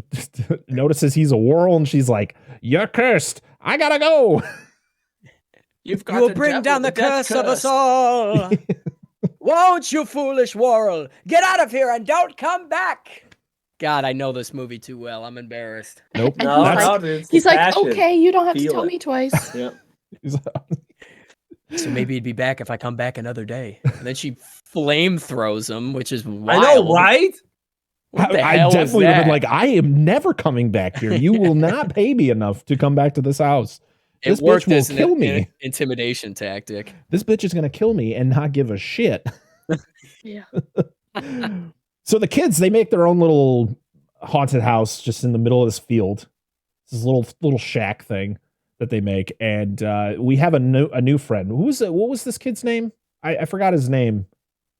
notices he's a Worrell, and she's like, "You're cursed. I gotta go." You've You will bring down the curse of us all. Won't you, foolish Worrell? Get out of here and don't come back. God, I know this movie too well. I'm embarrassed. Nope. And No, That's- no, dude, it's He's the like, passion. okay, you don't have to Feel tell it. me twice. Yeah. So maybe he'd be back if I come back another day. And then she flame throws him, which is wild. I know, right? What the I hell was definitely would have that? been like, I am never coming back here. You will not pay me enough to come back to this house. This It worked bitch will as kill me. intimidation tactic. This bitch is gonna kill me and not give a shit. Yeah. So the kids, they make their own little haunted house just in the middle of this field. This little shack thing that they make, and we have a new friend. What was this kid's name? I forgot his name.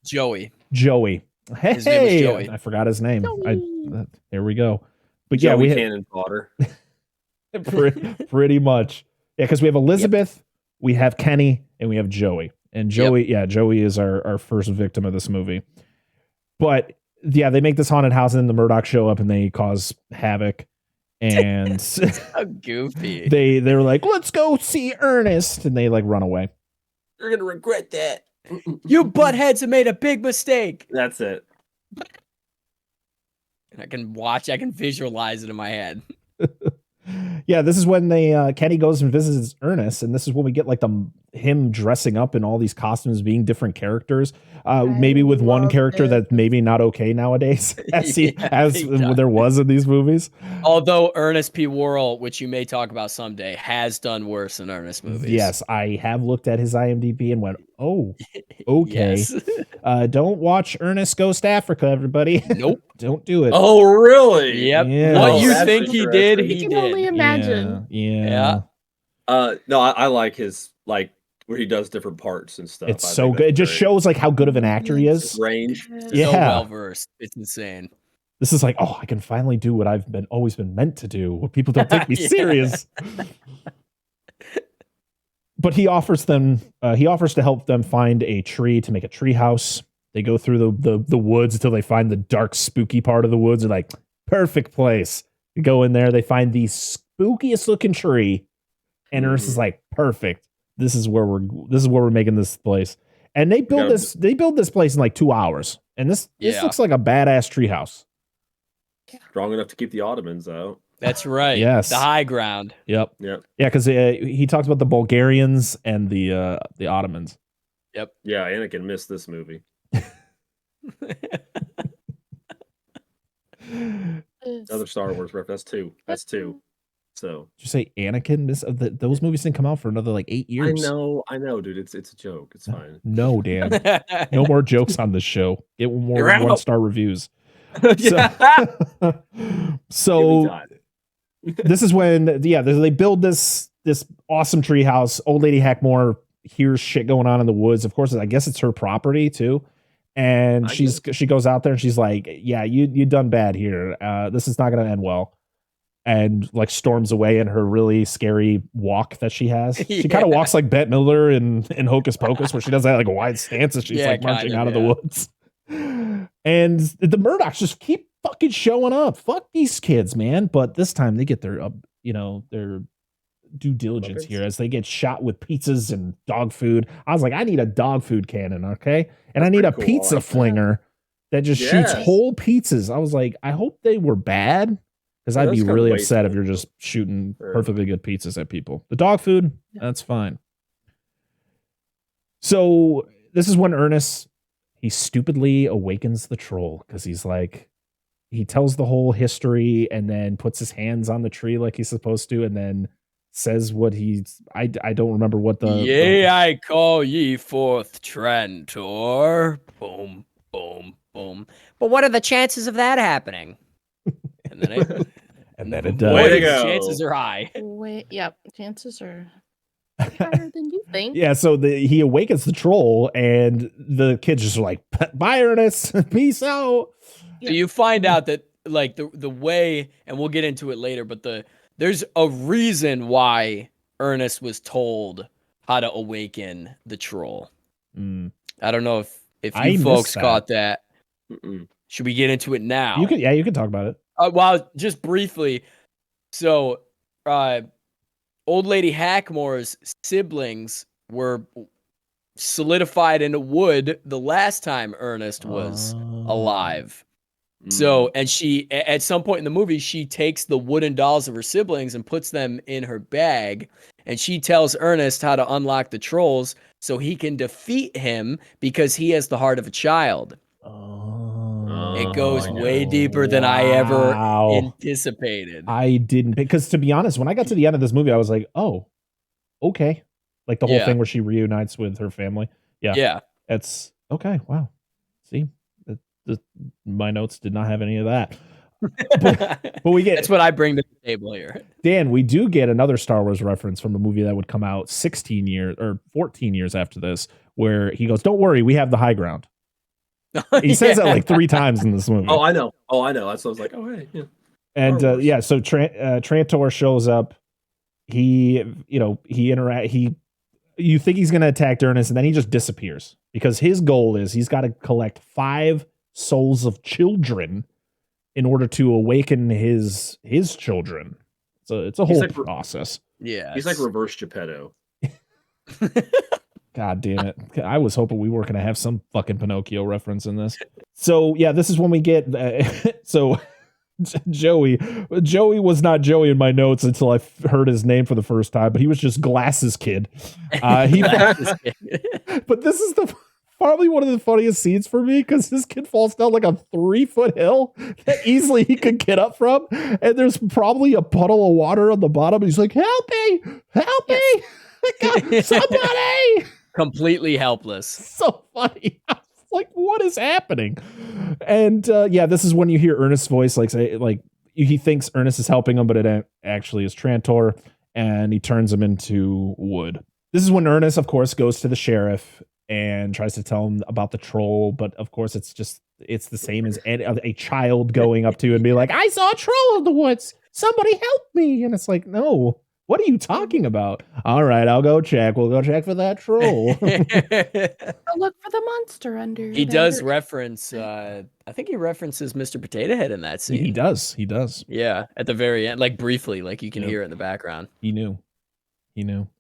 Joey. Joey. Hey, His name was Joey. I forgot his name. Joey. There we go. But yeah, Joey we Cannon fodder. pretty much. Yeah, because we have Elizabeth, we have Kenny, and we have Joey. And Joey, Joey is our first victim of this movie. But yeah, they make this haunted house, and then the Murdoch show up and they cause havoc. And So goofy. they're like, let's go see Ernest, and they like run away. You're gonna regret that. You buttheads have made a big mistake. That's it. And I can visualize it in my head. Yeah, this is when Kenny goes and visits Ernest, and this is when we get like him dressing up in all these costumes, being different characters. Maybe with one love character it. that's maybe not okay nowadays, as Yeah, big time. there was in these movies. Although Ernest P. Worrell, which you may talk about someday, has done worse in Ernest movies. Yes, I have looked at his IMDb and went, oh, okay. Yes. Don't watch Ernest Goes to Africa, everybody. Nope. Don't do it. Oh, really? Yep. Yeah. What Oh, you that's think he did, interesting. he You can only did. imagine. Yeah. No, I like his like where he does different parts and stuff. It's I so think good. It that's just great. shows like how good of an actor he His is. range. Yeah. So well versed. It's insane. This is like, oh, I can finally do what I've always been meant to do. What people don't take me Yeah. serious. But he offers to help them find a tree to make a tree house. They go through the woods until they find the dark, spooky part of the woods. They're like, perfect place. They go in there, they find the spookiest looking tree. And Ernest is like, perfect. This is where we're making this place. And they build this place in like 2 hours. And this looks like a badass tree house. Strong enough to keep the Ottomans out. That's right. Yes. The high ground. Yep. Yep. Yeah, because he talks about the Bulgarians and the Ottomans. Yeah, Anakin missed this movie. Another Star Wars ref. That's two. So Did you say Anakin? Those movies didn't come out for another like 8 years. I know, dude. It's a joke. It's fine. No, Dan. No more jokes on this show. Get more You're out. 1-star reviews. Yeah. So Give me time. this is when they build this awesome tree house. Old lady Hackmore hears shit going on in the woods. Of course, I guess it's her property too. And she goes out there and she's like, yeah, you done bad here. This is not gonna end well. And like storms away in her really scary walk that she has. She kind of walks like Bette Midler in Hocus Pocus, where she does that like wide stance as she's like marching out of the woods. And the Murdochs just keep fucking showing up. Fuck these kids, man. But this time they get their their due diligence here as they get shot with pizzas and dog food. I was like, I need a dog food cannon, okay? And I need a pretty cool. pizza flinger that just shoots whole pizzas. I was like, I hope they were bad. Because I'd That's be kinda really upset if wasteful. you're just shooting Sure. perfectly good pizzas at people. The dog food, that's fine. So this is when Ernest, he stupidly awakens the troll because he's like, he tells the whole history and then puts his hands on the tree like he's supposed to, and then says what I don't remember what Yea, I call ye forth, Trantor. Boom. Boom, boom. But what are the chances of that happening? And then it, And then it boy, does. Way to the go. chances are high. Yep, chances are higher than you think. Yeah, so he awakens the troll, and the kids just are like, "Bye, Ernest, peace out." So you find out that like the way, and we'll get into it later, but there's a reason why Ernest was told how to awaken the troll. Mm. I don't know if I you missed folks that. caught that. Mm-mm. Should we get into it now? You can talk about it. Well, just briefly. So, old lady Hackmore's siblings were solidified into wood the last time Ernest was alive. So, and she, at some point in the movie, she takes the wooden dolls of her siblings and puts them in her bag. And she tells Ernest how to unlock the trolls so he can defeat him because he has the heart of a child. It goes way deeper than I ever anticipated. I didn't, because to be honest, when I got to the end of this movie, I was like, oh, okay. Like the whole thing where she reunites with her family. Yeah. Yeah. It's okay. Wow. See, my notes did not have any of that. But we get That's what I bring to the table here. Dan, we do get another Star Wars reference from a movie that would come out 16 years or 14 years after this, where he goes, "Don't worry, we have the high ground." He says that like 3 times in this movie. Oh, I know. That's what I was like, oh, hey. Yeah. And so Trantor shows up. You think he's going to attack Ernest, and then he just disappears because his goal is he's got to collect 5 souls of children in order to awaken his children. So it's a whole process. Yeah. He's like reverse Geppetto. God damn it. I was hoping we were going to have some fucking Pinocchio reference in this. So yeah, this is when we get, so Joey was not Joey in my notes until I heard his name for the first time, but he was just Glasses Kid. But this is probably one of the funniest scenes for me because this kid falls down like a 3-foot hill that easily he could get up from, and there's probably a puddle of water on the bottom. He's like, "Help me! Help me! Somebody!" Completely helpless. So funny. I was like, what is happening? And this is when you hear Ernest's voice, like say, like he thinks Ernest is helping him, but it actually is Trantor, and he turns him into wood. This is when Ernest, of course, goes to the sheriff and tries to tell him about the troll, but of course it's the same as a child going up to you and be like, "I saw a troll in the woods. Somebody help me!" And it's like, no. What are you talking about? All right, I'll go check. We'll go check for that troll. I'll look for the monster under. He does reference, I think he references Mr. Potato Head in that scene. He does. Yeah, at the very end, like briefly, like you can hear it in the background. He knew.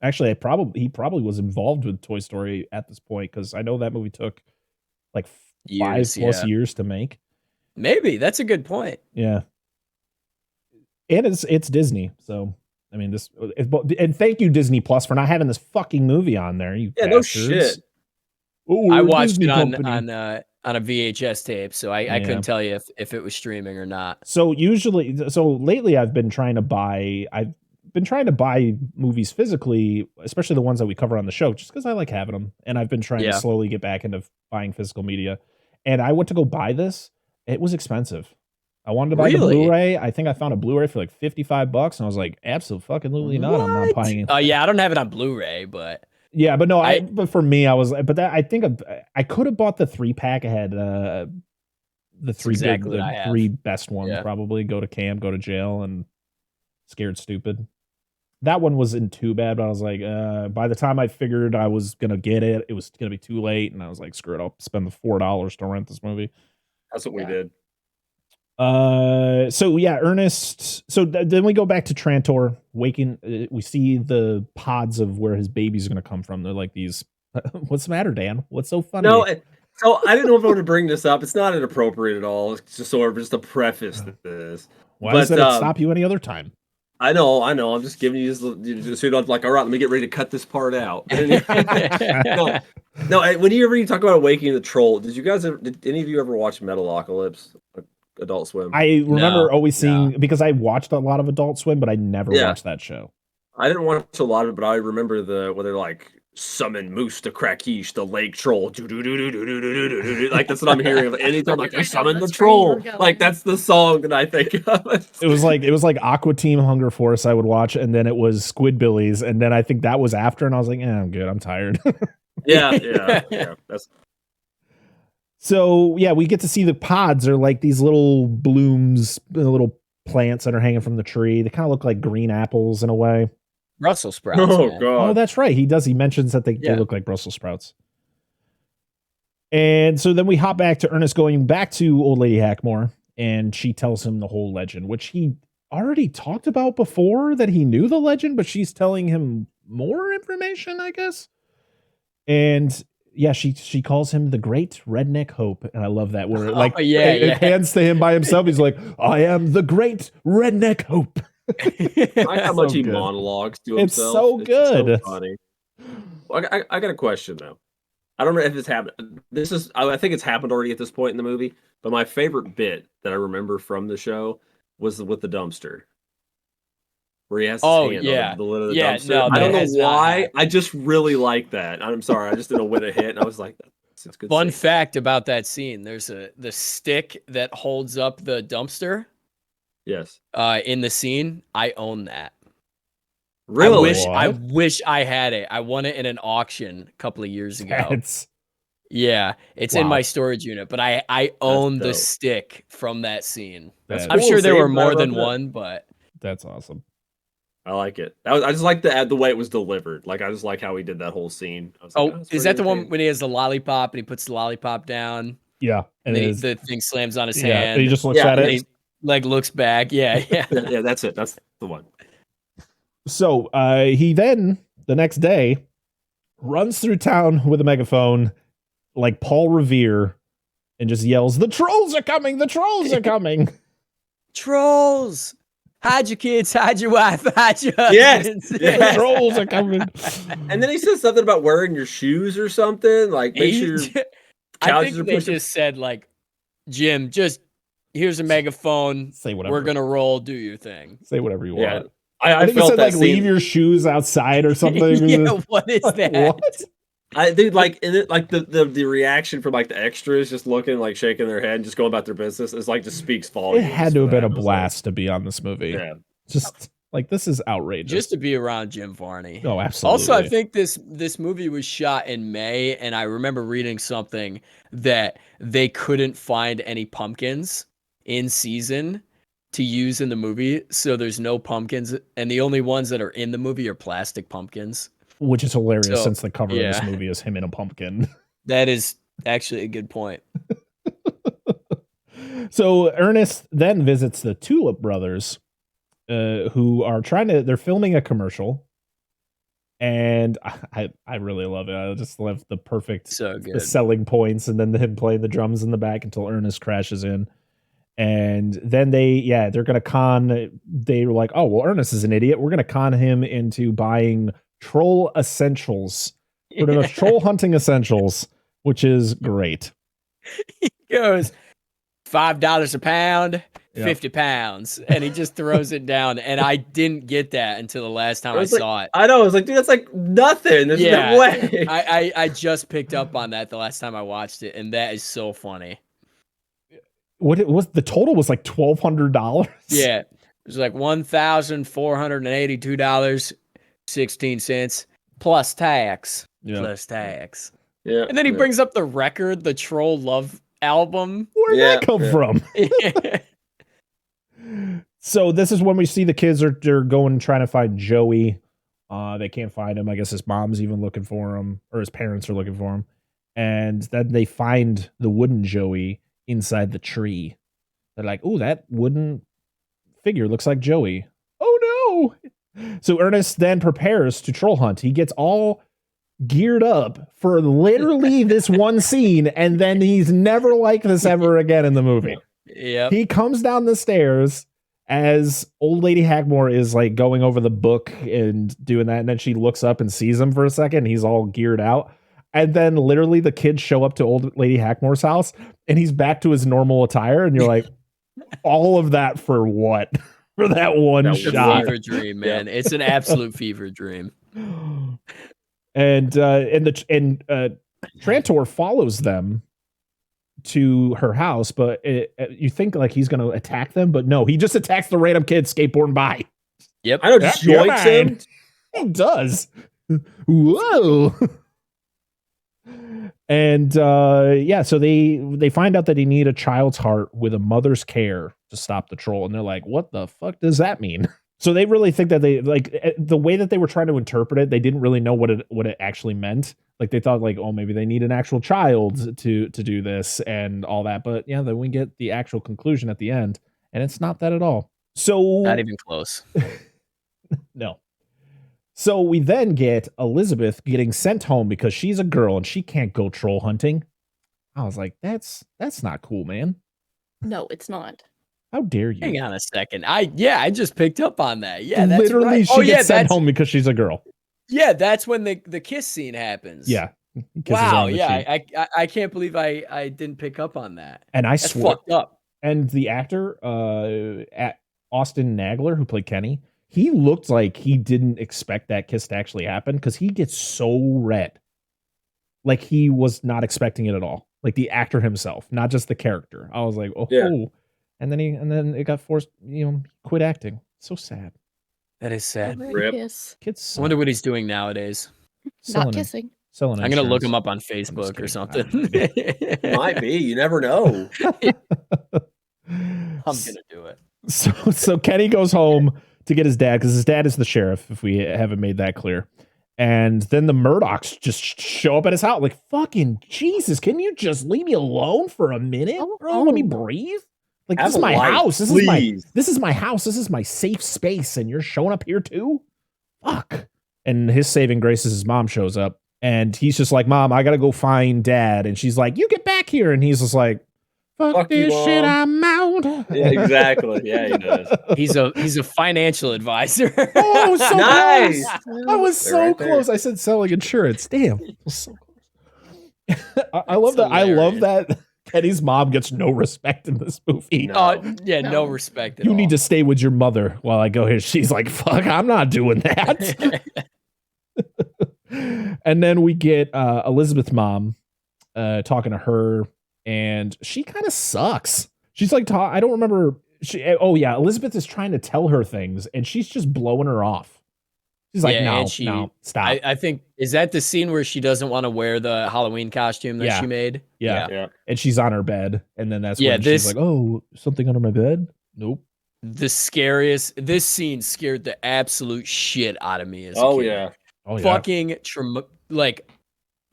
Actually, he probably was involved with Toy Story at this point because I know that movie took like 5+ years to make. Maybe. That's a good point. Yeah. And it's Disney, so I mean, and thank you Disney Plus for not having this fucking movie on there. You bastards. No shit. Oh, I watched it on a VHS tape, so I couldn't tell you if it was streaming or not. So lately I've been trying to buy movies physically, especially the ones that we cover on the show, just because I like having them, and I've been trying to slowly get back into buying physical media. And I went to go buy this; it was expensive. I wanted to buy the Blu-ray. I think I found a Blu-ray for like $55, and I was like, absolutely not. I'm not buying it. Oh yeah, I don't have it on Blu-ray, but yeah, but no, but for me, I was, but that I think I could have bought the 3-pack ahead. The three best ones probably. Go to Camp, Go to Jail, and Scared Stupid. That one wasn't too bad, but I was like, by the time I figured I was gonna get it, it was gonna be too late, and I was like, screw it, I'll spend the $4 to rent this movie. That's what we did. So yeah, Ernest. So then we go back to Trantor waking. We see the pods of where his baby's going to come from. They're like these. What's the matter, Dan? What's so funny? No, so I didn't know if I would bring this up. It's not inappropriate at all. It's just sort of just a preface to this. Why does that stop you any other time? I know. I'm just giving you this, so you don't like. All right, let me get ready to cut this part out. No. Whenever you talk about awakening the troll, did any of you ever watch Metalocalypse? Adult Swim. I remember always seeing because I watched a lot of Adult Swim, but I never watched that show. I didn't watch a lot of it, but I remember where they're like summon Moose to Krakish, the lake troll. Like that's what I'm hearing. Anytime like I summon the That's where you were troll, going. like that's the song that I think of. It was like Aqua Team Hunger Force I would watch, and then it was Squidbillies, and then I think that was after, and I was like, I'm good, I'm tired. Yeah. That's So yeah, we get to see the pods are like these little blooms, little plants that are hanging from the tree. They kind of look like green apples in a way. Brussels sprouts. oh man. god. Oh, that's right. He does. He mentions that they Yeah. look like Brussels sprouts. And so then we hop back to Ernest going back to Old Lady Hackmore, and she tells him the whole legend, which he already talked about before, that he knew the legend, but she's telling him more information, I guess. And yeah, she calls him the Great Redneck Hope, and I love that word. Like, it pans to him by himself. He's like, "I am the Great Redneck Hope." I like how much So he good. monologues to It's himself. so good. So funny. Well, I got a question though. I don't know if this happened. I think it's happened already at this point in the movie. But my favorite bit that I remember from the show was with the dumpster, where he has his hand on the lid of the dumpster. No, I don't that has know not why. happened. I just really like that. I'm sorry. I just didn't know when it hit, and I was like, "It's good." Fun scene. fact about that scene: there's the stick that holds up the dumpster. Yes. In the scene, I own that. Really? I wish I had it. I won it in an auction a couple of years ago. It's It's in my storage unit, but I own the dope. stick from that scene. That's I'm cool. sure there Save were that more up than there. one, but that's awesome. I like it. I just like the way it was delivered. Like I just like how he did that whole scene. I was like, is pretty that the one entertaining. when he has the lollipop and he puts the lollipop down Yeah, and and then it is, the thing slams on his yeah, hand? and he just looks Yeah, at and it. he like looks back. Yeah. Yeah, that's it. That's the one. So he then the next day runs through town with a megaphone like Paul Revere and just yells, "The trolls are coming! The trolls are coming!" Trolls. Hide your kids, hide your wife, hide your Yes, husbands. The trolls are coming. And then he said something about wearing your shoes or something. Like make sure your I couches think are they pushed. just said like, Jim, just here's a megaphone. Say whatever. We're gonna roll. Do your thing. Say whatever you Yeah, want. I I think he felt said that like scene. leave your shoes outside or something. Yeah, what is Like, that? what? I dude, like in it, like the reaction from like the extras, just looking like shaking their head and just going about their business, is like just speaks It volumes. had to have for been that. a It was blast to be on this movie. Like, yeah, Just like this is outrageous. Just to be around Jim Varney. Oh, absolutely. Also, I think this movie was shot in May, and I remember reading something that they couldn't find any pumpkins in season to use in the movie, so there's no pumpkins, and the only ones that are in the movie are plastic pumpkins. Which is hilarious So, since the cover of this yeah. movie is him in a pumpkin. That is actually a good point. So Ernest then visits the Tulip Brothers, who are they're filming a commercial. And I really love it. I just love the perfect So good. the selling points, and then him playing the drums in the back until Ernest crashes in. And then they're gonna they were like, oh well, Ernest is an idiot. We're gonna con him into buying troll essentials. Pretty much troll hunting essentials, which is great. He goes $5 a pound, Yep. 50 pounds, and he just throws it down. And I didn't get that until the last time I was like, saw it. I know. I was like, dude, that's like nothing. There's no way. I just picked up on that the last time I watched it, and that is so funny. What it was, the total was like $1,200. Yeah, it was like $1,482.16 plus tax. Yeah. Plus tax. Yeah, And then he yeah. brings up the record, the Troll Love album. Where'd Yeah, that come yeah. from? So this is when we see the kids they're going trying to find Joey. They can't find him. I guess his mom's even looking for him, or his parents are looking for him. And then they find the wooden Joey inside the tree. They're like, "Oh, that wooden figure looks like Joey." Oh no! So Ernest then prepares to troll hunt. He gets all geared up for literally this one scene, and then he's never like this ever again in the movie. Yep. He comes down the stairs as old lady Hackmore is like going over the book and doing that, and then she looks up and sees him for a second, and he's all geared out, and then literally the kids show up to old lady Hackmore's house and he's back to his normal attire, and you're like, all of that for what? For that one That It's a shot. fever dream, man. It's an absolute fever dream. And Trantor follows them to her house, but you think like he's going to attack them, but no, he just attacks the random kid skateboarding by. Yep. I know, just yoinks him. He does. Whoa. And so they find out that they need a child's heart with a mother's care to stop the troll, and they're like, what the fuck does that mean? So they really think that they like the way that they were trying to interpret it, they didn't really know what it actually meant. Like they thought like, oh, maybe they need an actual child to do this and all that. But yeah, then we get the actual conclusion at the end, and it's not that at all. So Not even close. no. So we then get Elizabeth getting sent home because she's a girl and she can't go troll hunting. I was like, that's not cool, man. No, it's not. How dare you? Hang on a second. I just picked up on that. Yeah, that's literally right. she gets sent home because she's a girl. Yeah, that's when the kiss scene happens. Yeah. Wow. Yeah, I can't believe I didn't pick up on that. And I That's swear. fucked up. And the actor, Austin Nagler, who played Kenny, he looked like he didn't expect that kiss to actually happen because he gets so red. Like he was not expecting it at all. Like the actor himself, not just the character. I was like, oh. Yeah. And then it got forced, quit acting. So sad. That is sad. Rip. Kiss. Kids I wonder what he's doing nowadays. Not kissing. Selling I'm gonna look insurance. him up on Facebook or something. Might be. You never know. I'm gonna do it. So Kenny goes home to get his dad because his dad is the sheriff, if we haven't made that clear. And then the Murdochs just show up at his house like, fucking Jesus, can you just leave me alone for a minute? Bro, let me breathe. Like, this is my house. This is my house. This is my safe space. And you're showing up here too? Fuck. And his saving grace is his mom shows up. And he's just like, Mom, I gotta go find Dad. And she's like, you get back here. And he's just like, fuck this you, shit, Mom. I'm out. Yeah, exactly. Yeah, he does. He's a financial advisor. Oh, so Nice. close. I was They're so right there. close. I said selling insurance. Damn. I was so close. I love that. I love that Kenny's mom gets no respect in this movie. No. No respect at You all. need to stay with your mother while I go here. She's like, fuck, I'm not doing that. And then we get Elizabeth's mom talking to her, and she kind of sucks. She's like, I don't remember. Elizabeth is trying to tell her things, and she's just blowing her off. She's like, no, stop. I think, is that the scene where she doesn't want to wear the Halloween costume that she made? Yeah. And she's on her bed, and then that's when she's like, oh, something under my bed? Nope. This scene scared the absolute shit out of me as a kid. Oh, yeah. Fucking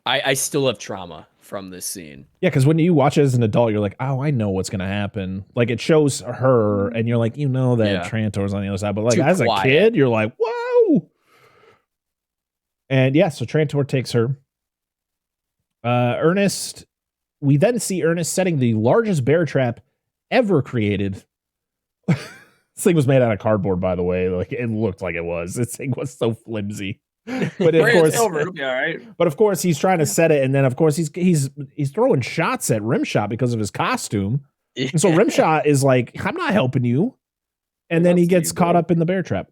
I still have trauma from this scene. Yeah, because when you watch it as an adult, you're like, oh, I know what's gonna happen. Like it shows her, and you're like, that Trantor's on the other side. But like as a kid, you're like, whoa. And so Trantor takes her. Ernest. We then see Ernest setting the largest bear trap ever created. This thing was made out of cardboard, by the way. Like it looked like it was. This thing was so flimsy. But of course, it'll be all right. But of course, he's trying to set it, and then of course he's throwing shots at Rimshot because of his costume. And so Rimshot is like, "I'm not helping you," and then he gets caught up in the bear trap.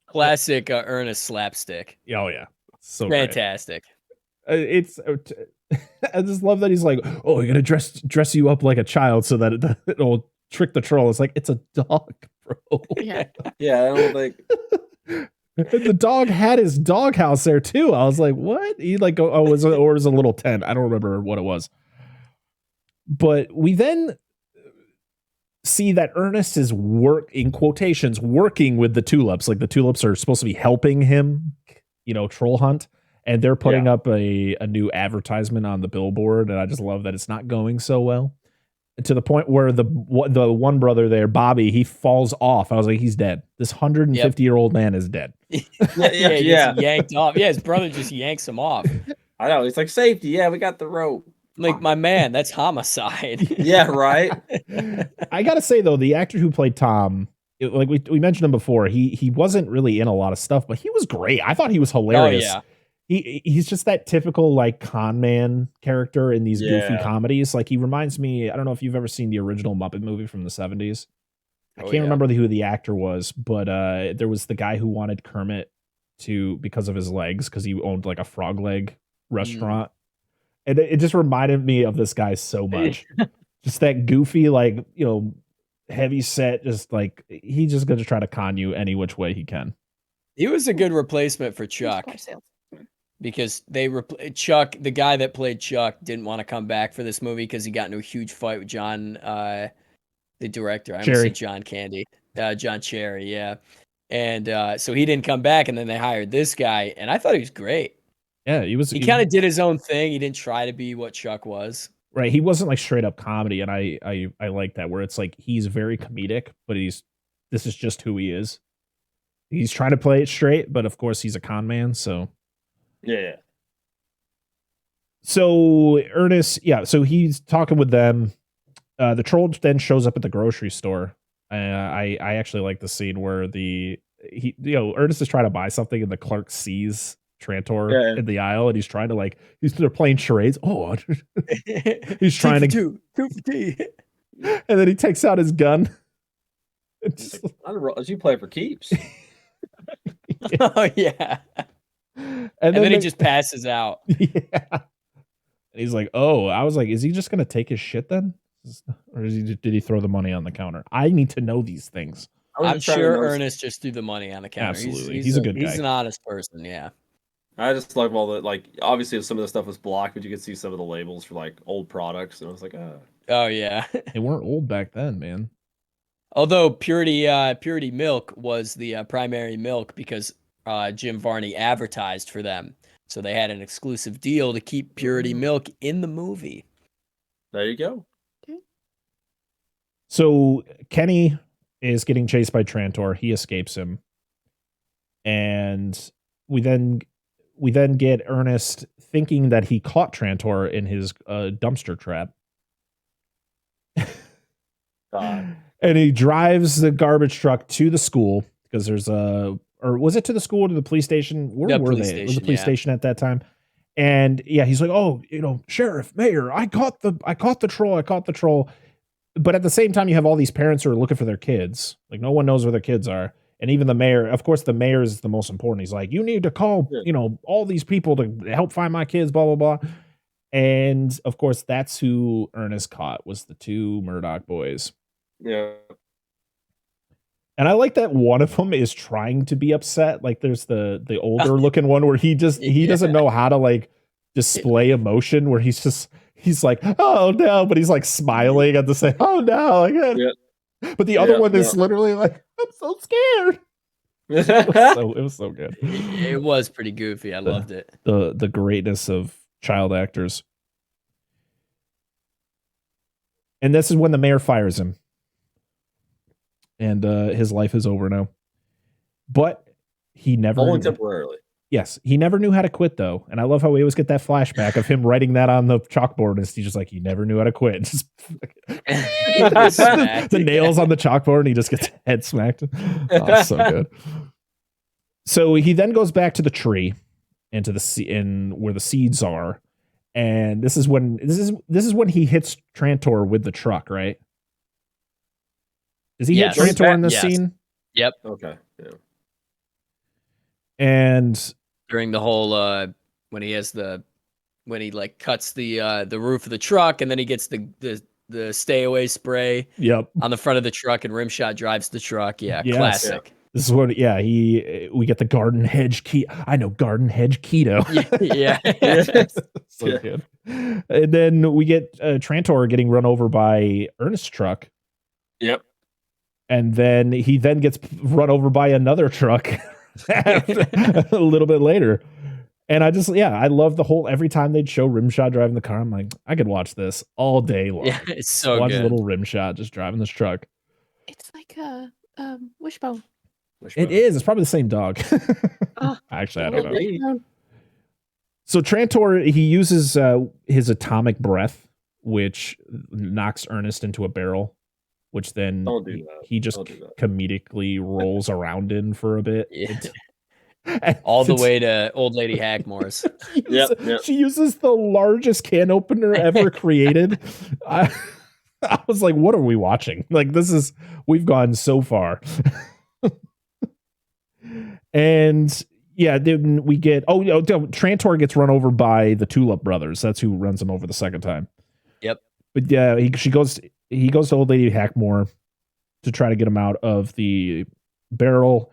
Classic Ernest slapstick. Oh yeah, so fantastic. I just love that he's like, "Oh, you're gonna dress you up like a child so that it'll trick the troll." It's like it's a dog, bro. Yeah. Yeah, I don't think. The dog had his doghouse there too. I was like, "What?" He like, it was a little tent. I don't remember what it was. But we then see that Ernest is working with the tulips. Like the tulips are supposed to be helping him, troll hunt, and they're putting up a new advertisement on the billboard. And I just love that it's not going so well, to the point where the one brother there, Bobby, he falls off. I was like, he's dead. This 150-year-old man is dead. He gets yanked off. Yeah, his brother just yanks him off. I know. It's like safety. Yeah, we got the rope. Like, my man, that's homicide. Yeah, right. I gotta say though, the actor who played Tom, like we mentioned him before, he wasn't really in a lot of stuff, but he was great. I thought he was hilarious. Oh, yeah. He's just that typical like con man character in these goofy comedies. Like he reminds me, I don't know if you've ever seen the original Muppet movie from the 70s. I can't remember who the actor was, but there was the guy who wanted Kermit because of his legs, because he owned like a frog leg restaurant. And it just reminded me of this guy so much. Just that goofy, like, heavy set, just like he's just going to try to con you any which way he can. He was a good replacement for Chuck because Chuck, the guy that played Chuck, didn't want to come back for this movie because he got into a huge fight with John, the director. I almost said John Candy, John Cherry, yeah. And so he didn't come back, and then they hired this guy, and I thought he was great. Yeah, he kind of did his own thing. He didn't try to be what Chuck was. Right. He wasn't like straight up comedy, and I like that, where it's like he's very comedic, but this is just who he is. He's trying to play it straight, but of course he's a con man, so yeah. So Ernest, so he's talking with them. The troll then shows up at the grocery store. I actually like the scene where Ernest is trying to buy something, and the clerk sees Trantor in the aisle, and he's trying to they're playing charades. Oh, he's trying to two for tea. And then he takes out his gun. As you play for keeps. Oh yeah. And then he just passes out. Yeah. And he's like, "Oh," I was like, "Is he just gonna take his shit then, or did he throw the money on the counter?" I need to know these things. I'm sure Ernest just threw the money on the counter. Absolutely, he's a good guy. He's an honest person. Yeah. I just like all the obviously some of the stuff was blocked, but you could see some of the labels for like old products, and I was like, oh yeah, they weren't old back then, man. Although Purity Milk was the primary milk because Jim Varney advertised for them, so they had an exclusive deal to keep Purity Milk in the movie. There you go. Okay. So Kenny is getting chased by Trantor. He escapes him, and we then get Ernest thinking that he caught Trantor in his dumpster trap. And he drives the garbage truck to the school because there's or was it to the school or to the police station? Where were they? It was the police station at that time. And he's like, "Oh, sheriff, mayor, I caught the troll. But at the same time, you have all these parents who are looking for their kids. Like, no one knows where their kids are. And even the mayor, of course, the mayor is the most important. He's like, "You need to call, all these people to help find my kids, blah, blah, blah." And of course, that's who Ernest caught, was the two Murdoch boys. Yeah. And I like that one of them is trying to be upset. Like, there's the older looking one where he doesn't know how to display emotion, where he's like, "Oh no," but he's like smiling at the same, "Oh no." But the other one is literally like, "I'm so scared." It was so good. It was pretty goofy. I loved it. The greatness of child actors. And this is when the mayor fires him. And his life is over now. But he never... Only temporarily. Yes. He never knew how to quit, though. And I love how we always get that flashback of him writing that on the chalkboard. And he's just like, he never knew how to quit. Just the nails on the chalkboard, and he just gets head smacked. Oh, so good. So he then goes back to the tree and to where the seeds are. And this is when he hits Trantor with the truck, right? Does he hit Trantor in this scene? Yep. Okay. Yeah. And during the whole when he cuts the roof of the truck, and then he gets the stay away spray on the front of the truck, and Rimshot drives the truck. Classic. Yeah. This is what we get the garden hedge I know garden hedge keto. So good. And then we get Trantor getting run over by Ernest's truck. Yep. And then he gets run over by another truck a little bit later. And I love the whole, every time they'd show Rimshot driving the car, I'm like, I could watch this all day long. Yeah, it's so watch good. Little Rimshot just driving this truck. It's like a wishbone. It is. It's probably the same dog. Actually, I don't know. So Trantor, he uses his atomic breath, which knocks Ernest into a barrel, which then he just comedically rolls around in for a bit. All the way to Old Lady Hackmore's. She uses the largest can opener ever created. I was like, what are we watching? Like, we've gone so far. And Yeah, then we get Trantor gets run over by the Tulip brothers. That's who runs him over the second time. Yep. But yeah, he goes to Old Lady Hackmore to try to get him out of the barrel.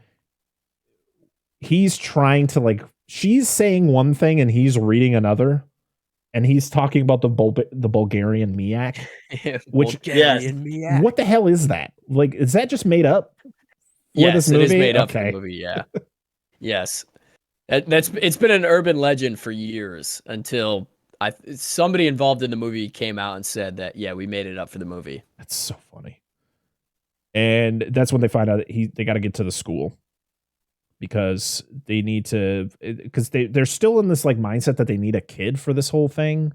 He's trying to she's saying one thing and he's reading another, and he's talking about the Bulgarian miak. Which Bulgarian miak. What the hell is that? Is that just made up? Yes, it is made up for the movie. Yeah. Yes. It's been an urban legend for years until somebody involved in the movie came out and said that, yeah, we made it up for the movie. That's so funny. And that's when they find out that they got to get to the school because they need to, because they're still in this mindset that they need a kid for this whole thing.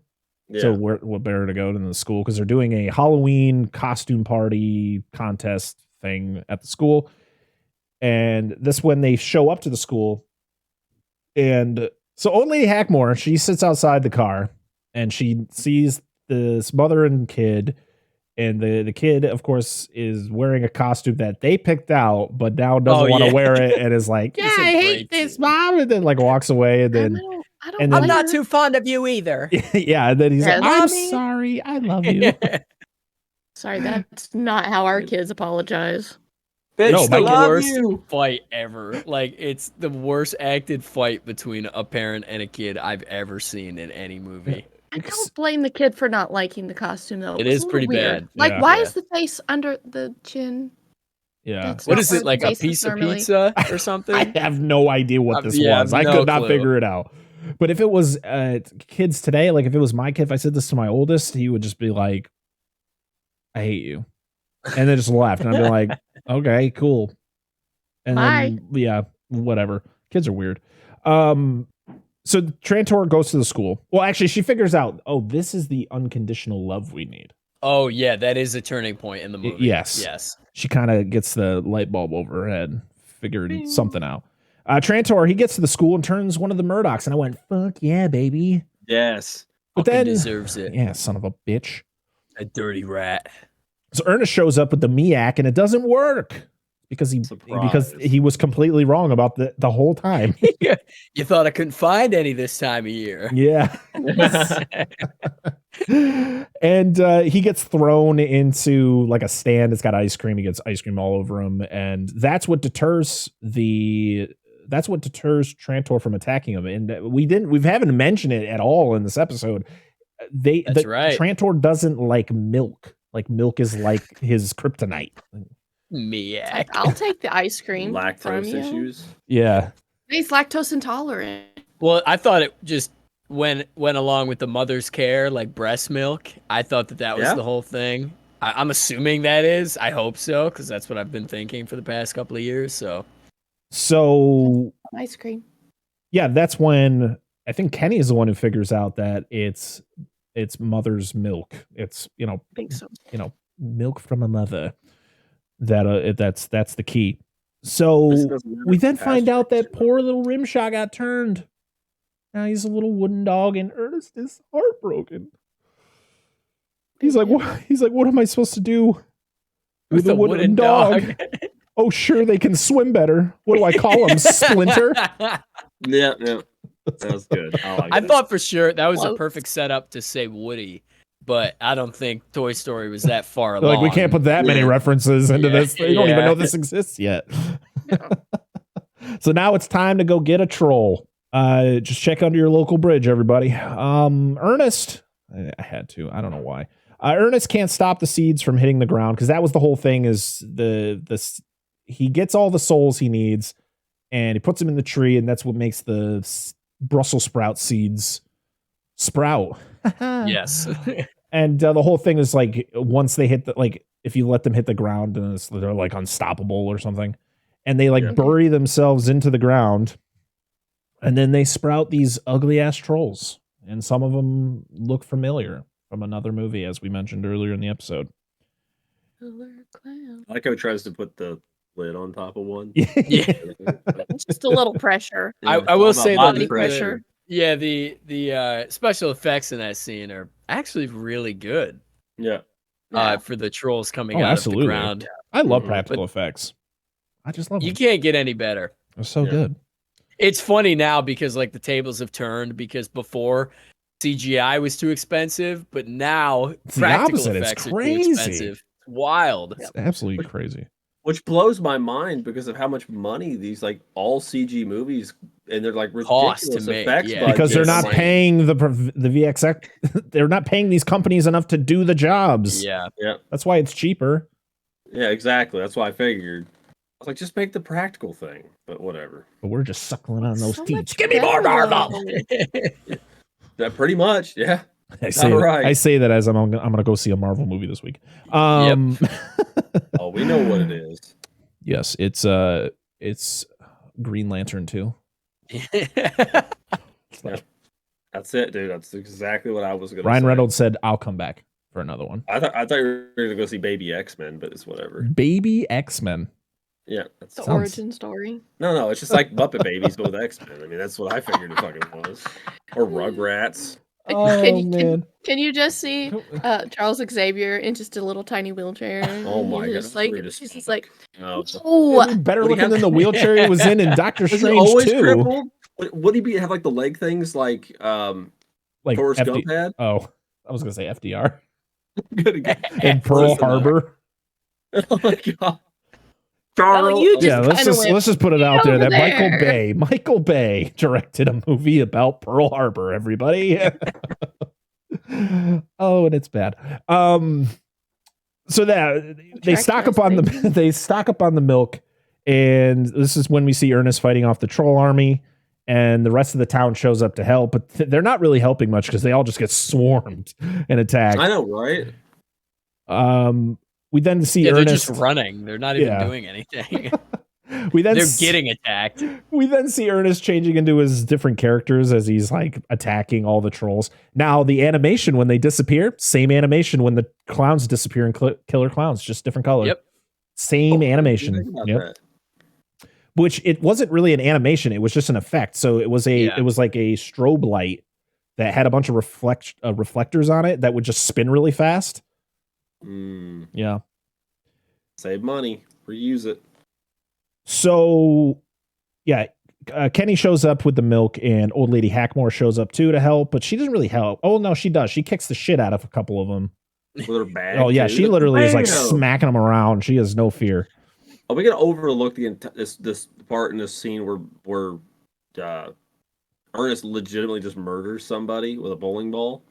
Yeah. So what better to go to the school, because they're doing a Halloween costume party contest thing at the school. And this when they show up to the school. And so Old Lady Hackmore, she sits outside the car and she sees this mother and kid. And the kid, of course, is wearing a costume that they picked out, but now doesn't want to wear it and is like, yeah, I hate this, Mom. And then walks away. And then I'm not too fond of you either. Yeah. And then he's like, I'm sorry. I love you. Sorry, that's not how our kids apologize. It's the worst fight ever. It's the worst acted fight between a parent and a kid I've ever seen in any movie. I don't blame the kid for not liking the costume, though. It is pretty bad. Why is the face under the chin? Yeah. What is it, a piece of pizza or something? I have no idea what this was. I could not figure it out. But if it was kids today, if it was my kid, if I said this to my oldest, he would just be like, I hate you. And then just laughed. And I'd be like, okay, cool. And bye. Then, yeah, whatever. Kids are weird. So Trantor goes to the school. Well, actually, she figures out, this is the unconditional love we need. Oh, yeah, that is a turning point in the movie. Yes. She kind of gets the light bulb over her head, figured something out. Trantor, he gets to the school and turns one of the Murdochs, and I went, fuck yeah, baby. Yes. But then deserves it. Yeah, son of a bitch. A dirty rat. So Ernest shows up with the miak, and it doesn't work. Because he was completely wrong about the whole time. You thought I couldn't find any this time of year. Yeah. And he gets thrown into a stand. It's got ice cream. He gets ice cream all over him, and that's what deters Trantor from attacking him. And we haven't mentioned it at all in this episode. That's right. Trantor doesn't like milk. Milk is his kryptonite. Miak. I'll take the ice cream. Lactose issues. Yeah. He's lactose intolerant. Well, I thought it just went along with the mother's care, breast milk. I thought that was the whole thing. I'm assuming that is. I hope so, because that's what I've been thinking for the past couple of years. So ice cream. Yeah, that's when I think Kenny is the one who figures out that it's mother's milk. It's I think so. Milk from a mother. That's the key. So we then find out that poor little Rimshot got turned. Now he's a little wooden dog, and Ernest is heartbroken. He's like, what? He's like, what am I supposed to do with a wooden dog? Oh, sure, they can swim better. What do I call him? Splinter? Yeah. That was good. I thought for sure that was a perfect setup to say Woody. But I don't think Toy Story was that far along. We can't put that many references into this. They don't even know this exists yet. So now it's time to go get a troll. Just check under your local bridge, everybody. Ernest, I had to. I don't know why. Ernest can't stop the seeds from hitting the ground, because that was the whole thing. Is he gets all the souls he needs, and he puts them in the tree, and that's what makes the Brussels sprout seeds sprout. Yes. And the whole thing is once they hit if you let them hit the ground, and they're unstoppable or something, and they bury themselves into the ground, and then they sprout these ugly ass trolls, and some of them look familiar from another movie, as we mentioned earlier in the episode. I like how he tries to put the lid on top of one. Yeah. Just a little pressure. I will say that pressure. Yeah, the special effects in that scene are actually really good. Yeah. For the trolls coming out of the ground. I love practical effects. I just love them. You can't get any better. They're so good. It's funny now because like the tables have turned because before CGI was too expensive, but now It's the practical opposite. It's effects are too crazy. expensive. It's wild. It's absolutely crazy. Which blows my mind because of how much money these like all CG movies and they're like Cost to ridiculous make, effects yeah. Because they're not budgets. paying the VXX. They're not paying these companies enough to do the jobs. Yeah. Yeah, That's why it's cheaper. yeah, exactly. That's why I figured. I was like, just make the practical thing, but whatever. But we're just suckling on those So teeth. much Give me more better, Marvel. though. That pretty much, yeah. I say, Alright. I say that as I'm gonna go see a Marvel movie this week. Oh, We know what it is. Yes, it's Green Lantern 2. That's it, dude. That's exactly what I was gonna Ryan say. Reynolds said, "I'll come back for another one." I thought you were gonna go see Baby X-Men, but it's whatever. Baby X-Men. Yeah, that's The Sounds- origin story. no, it's just like Muppet Babies, but with X-Men. I mean, that's what I figured it fucking was. Or Rugrats. Can you just see Charles Xavier in just a little tiny wheelchair? Oh my He's God, just like, we're just- he's just like, No. oh, It'd be better Would he looking have- than the wheelchair he was in Doctor Was he Strange always 2. crippled? Would he be have like the leg things like Like Forrest FD Gump had? Oh, I was gonna say FDR Good. in Pearl Listen, Harbor. Oh my god. Well, you just Yeah, let's kinda went, let's just put it out there over that there. Michael Bay directed a movie about Pearl Harbor. Everybody. Oh, and it's bad. So that they stock up on the milk, and this is when we see Ernest fighting off the troll army, and the rest of the town shows up to help, but they're not really helping much because they all just get swarmed and attacked. I know, right? We then see they're Ernest just running. They're not even Yeah. doing anything. We then They're getting attacked. We then see Ernest changing into his different characters as he's like attacking all the trolls. Now, the animation when they disappear, same animation when the clowns disappear in Killer Clowns, just different color. Yep. Same Oh, animation. I didn't think Yep. about that. Which it wasn't really an animation; it was just an effect. So it was Yeah. it was like a strobe light that had a bunch of reflectors on it that would just spin really fast. Yeah. Save money, reuse it. So, yeah, Kenny shows up with the milk, and old lady Hackmore shows up too to help, but she doesn't really help. Oh no, she does. She kicks the shit out of a couple of them. With her bag. Oh yeah, too. she literally is like Bam! smacking them around. She has no fear. Are we gonna overlook this part in this scene where Ernest legitimately just murders somebody with a bowling ball?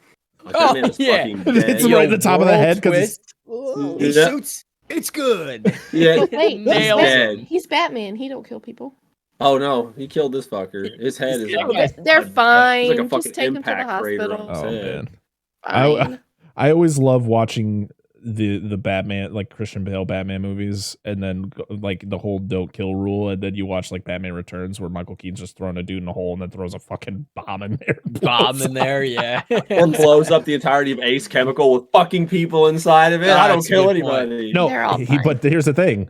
Like, that Oh, man is yeah. fucking It's dead. right at the top of the head because He Yeah. shoots. It's good. Yeah. Oh, wait, he's Nailed Batman. it. He's Batman. He don't kill people. Oh no, he killed this fucker. His head is Yeah, like, They're it's fine. like a Just fucking take him to the impact crater hospital. on his oh head. man, Fine. I always love watching the Batman, like Christian Bale Batman movies, and then like the whole don't kill rule, and then you watch like Batman Returns where Michael Keaton's just throwing a dude in a hole and then throws a fucking bomb in there. Bomb in there, yeah. Or blows up the entirety of Ace Chemical with fucking people inside of it. Oh, I don't that's a kill good point. anybody. No, They're all fine. but here's the thing: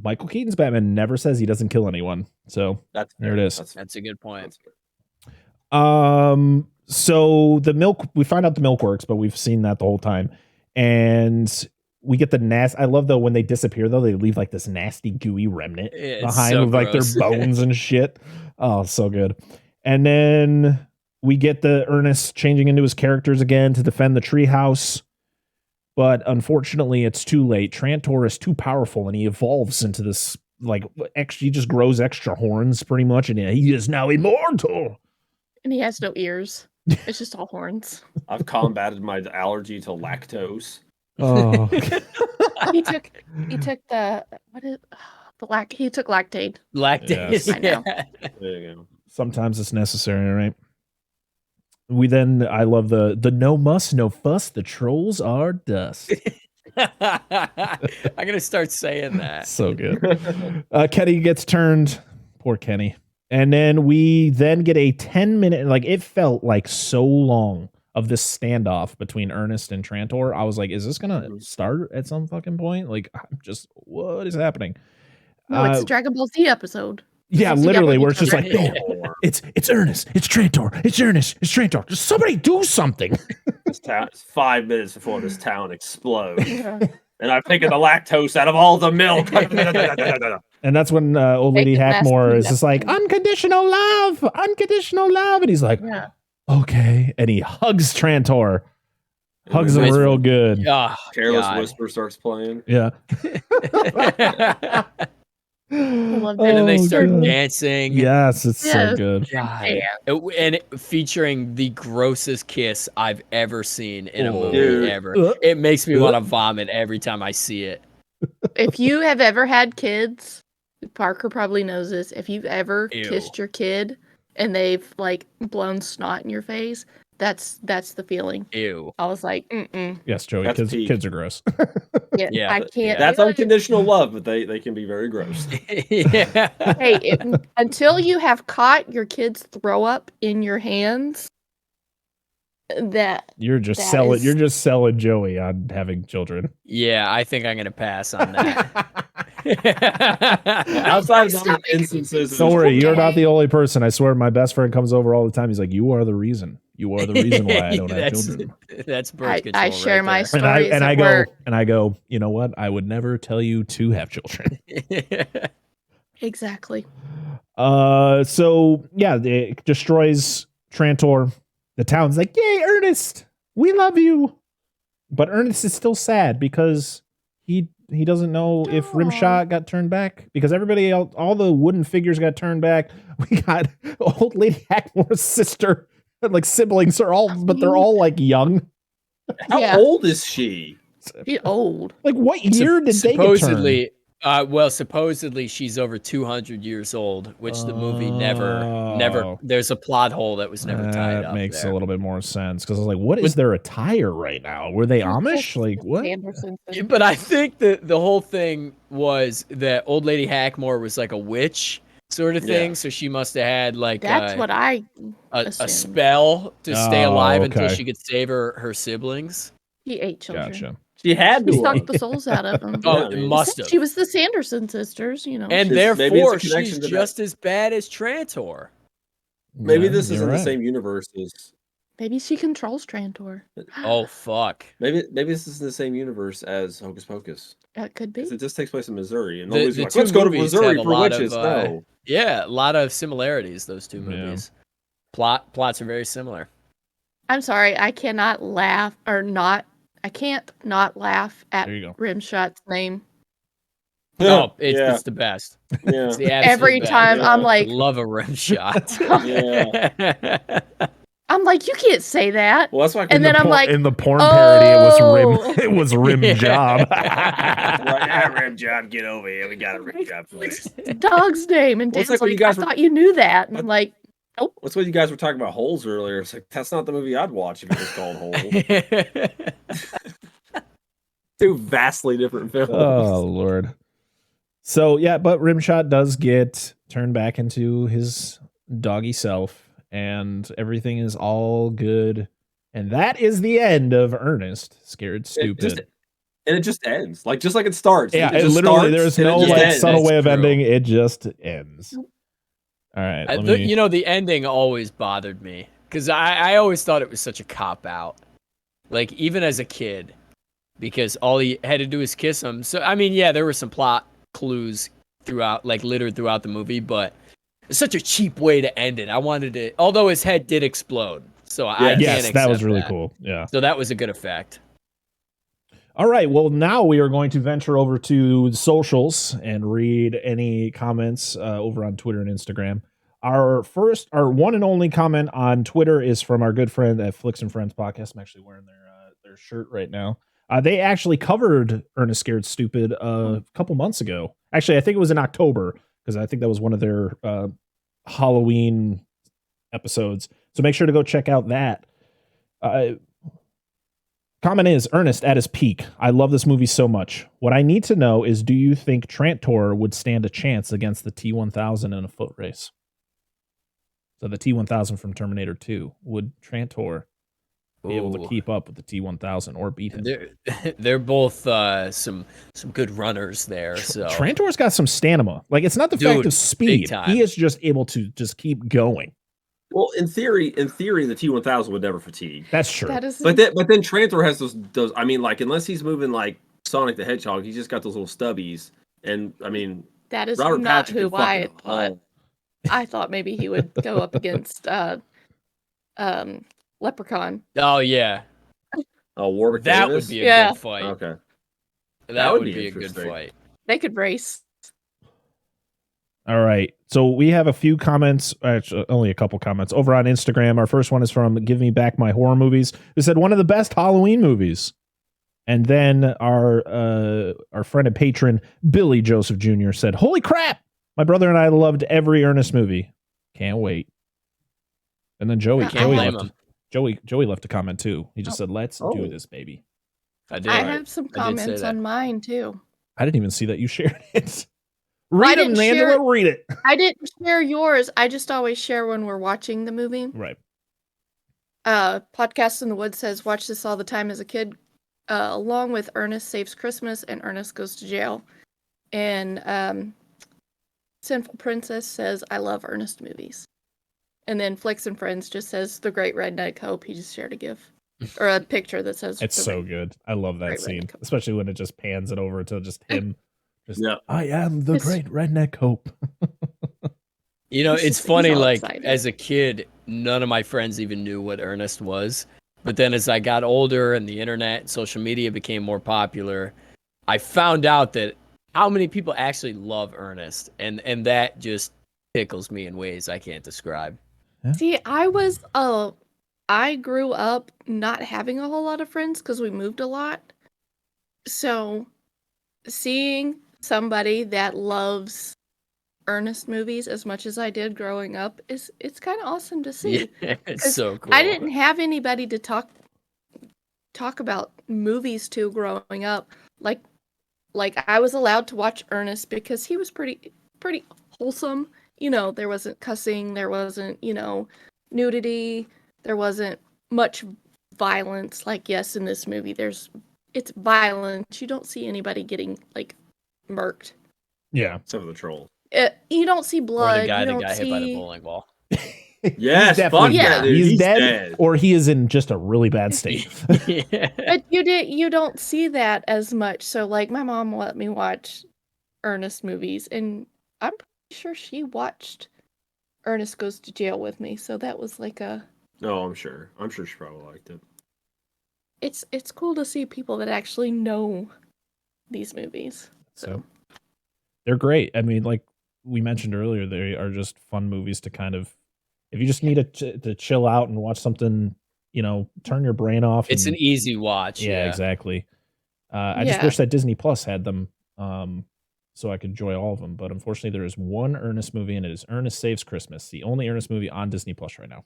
Michael Keaton's Batman never says he doesn't kill anyone. So That's there it is. That's a good point. So the milk, we find out the milk works, but we've seen that the whole time. And we get the I love though when they disappear though, they leave like this nasty gooey remnant It's behind so with like their gross. bones and shit. Oh, so good. And then we get the Ernest changing into his characters again to defend the treehouse. But unfortunately, it's too late. Trantor is too powerful, and he evolves into this like extra. He just grows extra horns, pretty much, and he is now immortal. And he has no ears. It's just all horns. I've combated my allergy to lactose. Oh, He took the he took lactate. Lactate. Yes. I know. There you go. sometimes it's necessary, right? I love the no muss, no fuss. The trolls are dust. I'm gonna start saying that. So good. Kenny gets turned. Poor Kenny. And then we then get a 10-minute, like it felt like so long of this standoff between Ernest and Trantor. I was like, is this gonna start at some fucking point? Like, I'm just, what is happening? No, it's a Dragon Ball Z episode. Yeah, It's literally, together where it's just like, together. bam, it's Ernest, it's Trantor, it's Ernest, it's Trantor. Just somebody do something. This town, it's 5 minutes before this town explodes. Yeah. and I've taken the lactose out of all the milk. And that's when old lady Make it last Hackmore two is just like, episodes. unconditional love. And he's like, Yeah. okay. And he hugs Trantor. Hugs him It's- real good. Oh, Careless God. Whisper starts playing. Yeah. love that. And then they Oh, start God. dancing. Yes, it's so Yes. good. God. Yeah. And featuring the grossest kiss I've ever seen in a movie Dude. ever. It makes me Uh. want to vomit every time I see it. If you have ever had kids, Parker probably knows this. If you've ever Ew. kissed your kid and they've like blown snot in your face, that's the feeling. Ew. I was like, mm-mm. Yes, Joey. That's peak. Kids are gross. Yeah. I can't. That's do it. unconditional love, but they can be very gross. Yeah. Hey, until you have caught your kids throw up in your hands, You're just That selling. is- You're just selling Joey on having children. Yeah, I think I'm gonna pass on that. Outside of those Stop it. instances, Don't worry, you're okay. not the only person. I swear, my best friend comes over all the time. He's like, "You are the reason. You are the reason why I don't have That's- children." That's birth I control. share right my there. stories And I at go, work. you know what? I would never tell you to have children. Exactly. So yeah, it destroys Trantor. The town's like, "Yay, Ernest! We love you." But Ernest is still sad because he doesn't know if Aw. Rimshot got turned back, because everybody else, all the wooden figures got turned back. We got old lady Hackmore's sister, like siblings are all, but they're all like young. how Yeah. old is she? She's old. Like what year did they get turned? Supposedly she's over 200 years old, which the movie never. Oh. There's a plot hole that was never tied That up. makes there. a little bit more sense, because I was like, what is their attire right now? Were they Amish? Like what? Anderson. But I think that the whole thing was that old lady Hackmore was like a witch sort of thing, Yeah. so she must have had like That's what I a assumed. spell to stay Oh, alive until okay. she could save her siblings. He ate children. Gotcha. She had She to. sucked the souls out of them. Oh, Yeah, I it mean, must have. She was the Sanderson sisters, you know. And Maybe it's a therefore, connection she's to that. just as bad as Trantor. Maybe Yeah, this is you're in right. the same universe as. Maybe she controls Trantor. Oh fuck! Maybe this is in the same universe as Hocus Pocus. That could be. 'Cause it just takes place in Missouri, and The- nobody's the like, two let's go to movies Missouri have a for lot of, witches. No, Yeah, a lot of similarities. Those two Yeah. movies. Plots are very similar. I'm sorry, I cannot laugh or not. I can't not laugh at There you go. Rimshot's name. No, it's, yeah, it's the best. yeah. It's the absolute Every best. time Yeah. I'm like, Love a rim shot. you can't say that. Well, that's why. I And couldn't- then I'm like, in the porn parody, oh. it was rim job. rim job, get over here. We got a rim job, please. It's the dog's name. And Well, it's Dan's like when you like, guys I were- thought you knew that. And I'm like, What's what you guys were talking about Holes earlier? It's like that's not the movie I'd watch if it was called Holes. Two vastly different films. Oh Lord. So yeah, but Rimshot does get turned back into his doggy self, and everything is all good. And that is the end of Ernest Scared Stupid. And it just ends, just like it starts. Yeah, it it just literally starts, there's and it no just like ends. subtle That's way of true. ending. It just ends. All right. Let me, You know, the ending always bothered me because I always thought it was such a cop out. Like even as a kid, because all he had to do was kiss him. So I mean, yeah, there were some plot clues throughout, like littered throughout the movie, but it's such a cheap way to end it. I wanted to, although his head did explode, so I can't yes, that was accept really that. cool. Yeah. So that was a good effect. All right. Well, now we are going to venture over to the socials and read any comments over on Twitter and Instagram. Our one and only comment on Twitter is from our good friend at Flicks and Friends Podcast. I'm actually wearing their shirt right now. They actually covered Ernest Scared Stupid a couple months ago. Actually, I think it was in October, because I think that was one of their Halloween episodes. So make sure to go check out that. Comment is, Ernest at his peak. I love this movie so much. What I need to know is, do you think Trantor would stand a chance against the T-1000 in a foot race? So the T-1000 from Terminator 2. Would Trantor be able to Ooh. keep up with the T-1000 or beat him? They're both some good runners there. So Trantor's got some stamina. Like, it's not the fact Dude, of speed. time. He is just able to just keep going. Well, in theory, the T-1000 would never fatigue. That's true. that is. But then Trantor has those. I mean, unless he's moving like Sonic the Hedgehog. He's just got those little stubbies. And I mean, That is Robert not Patrick who can I fucking thought. haul. I thought maybe he would go up against Leprechaun. Oh yeah, Oh, Warwick that Davis? would be a Yeah. good fight. Okay. That would would be be a good interesting. fight. They could race. All right. So we have a few comments, actually only a couple comments over on Instagram. Our first one is from Give Me Back My Horror Movies, who said one of the best Halloween movies. And then our friend and patron, Billy Joseph Jr. said, holy crap! My brother and I loved every Ernest movie. Can't wait. And then Joey left a comment too. He just said, let's do this, baby. I did. I have some I did say comments that. on mine too. I didn't even see that you shared it. I Read didn't them, Angela. share- Read it. I didn't share yours. I just always share when we're watching the movie. Right. Podcast in the Woods says, watch this all the time as a kid, along with Ernest Saves Christmas and Ernest Goes to Jail. And Sinful Princess says, I love Ernest movies. And then Flicks and Friends just says, The Great Redneck Hope. He just shared a GIF. Or a picture that says... It's so good. I love that Great scene. Redneck Hope. Especially when it just pans it over to just him. Just, Yeah. I am the It's- great redneck hope. You know, He's it's just- funny, he's all like, excited. as a kid, none of my friends even knew what Ernest was. But then as I got older and the internet and social media became more popular, I found out that how many people actually love Ernest. And that just tickles me in ways I can't describe. See, I grew up not having a whole lot of friends because we moved a lot. So seeing somebody that loves Ernest movies as much as I did growing up it's kind of awesome to see. Yeah, it's 'Cause so cool. I didn't have anybody to talk about movies to growing up. Like I was allowed to watch Ernest because he was pretty wholesome. You know, there wasn't cussing, there wasn't, nudity, there wasn't much violence. Like, yes, in this movie it's violent. You don't see anybody getting like murked. Yeah. Except for the troll. You don't see Or blood. the guy you that don't got see... hit by the bowling ball. Yes, definitely fuck yeah, dead. dude, He's he's dead, dead. or he is in just a really bad state. Yeah. But you don't see that as much. So like my mom let me watch Ernest movies, and I'm pretty sure she watched Ernest Goes to Jail with me. So that was like No, I'm sure. I'm sure she probably liked it. it's cool to see people that actually know these movies. So they're great. I mean, like we mentioned earlier, they are just fun movies to kind of, if you just need to chill out and watch something, turn your brain off. It's and, an easy watch. yeah, exactly. I just Yeah. wish that Disney Plus had them, so I could enjoy all of them. But unfortunately, there is one Ernest movie, and it is Ernest Saves Christmas, the only Ernest movie on Disney Plus right now.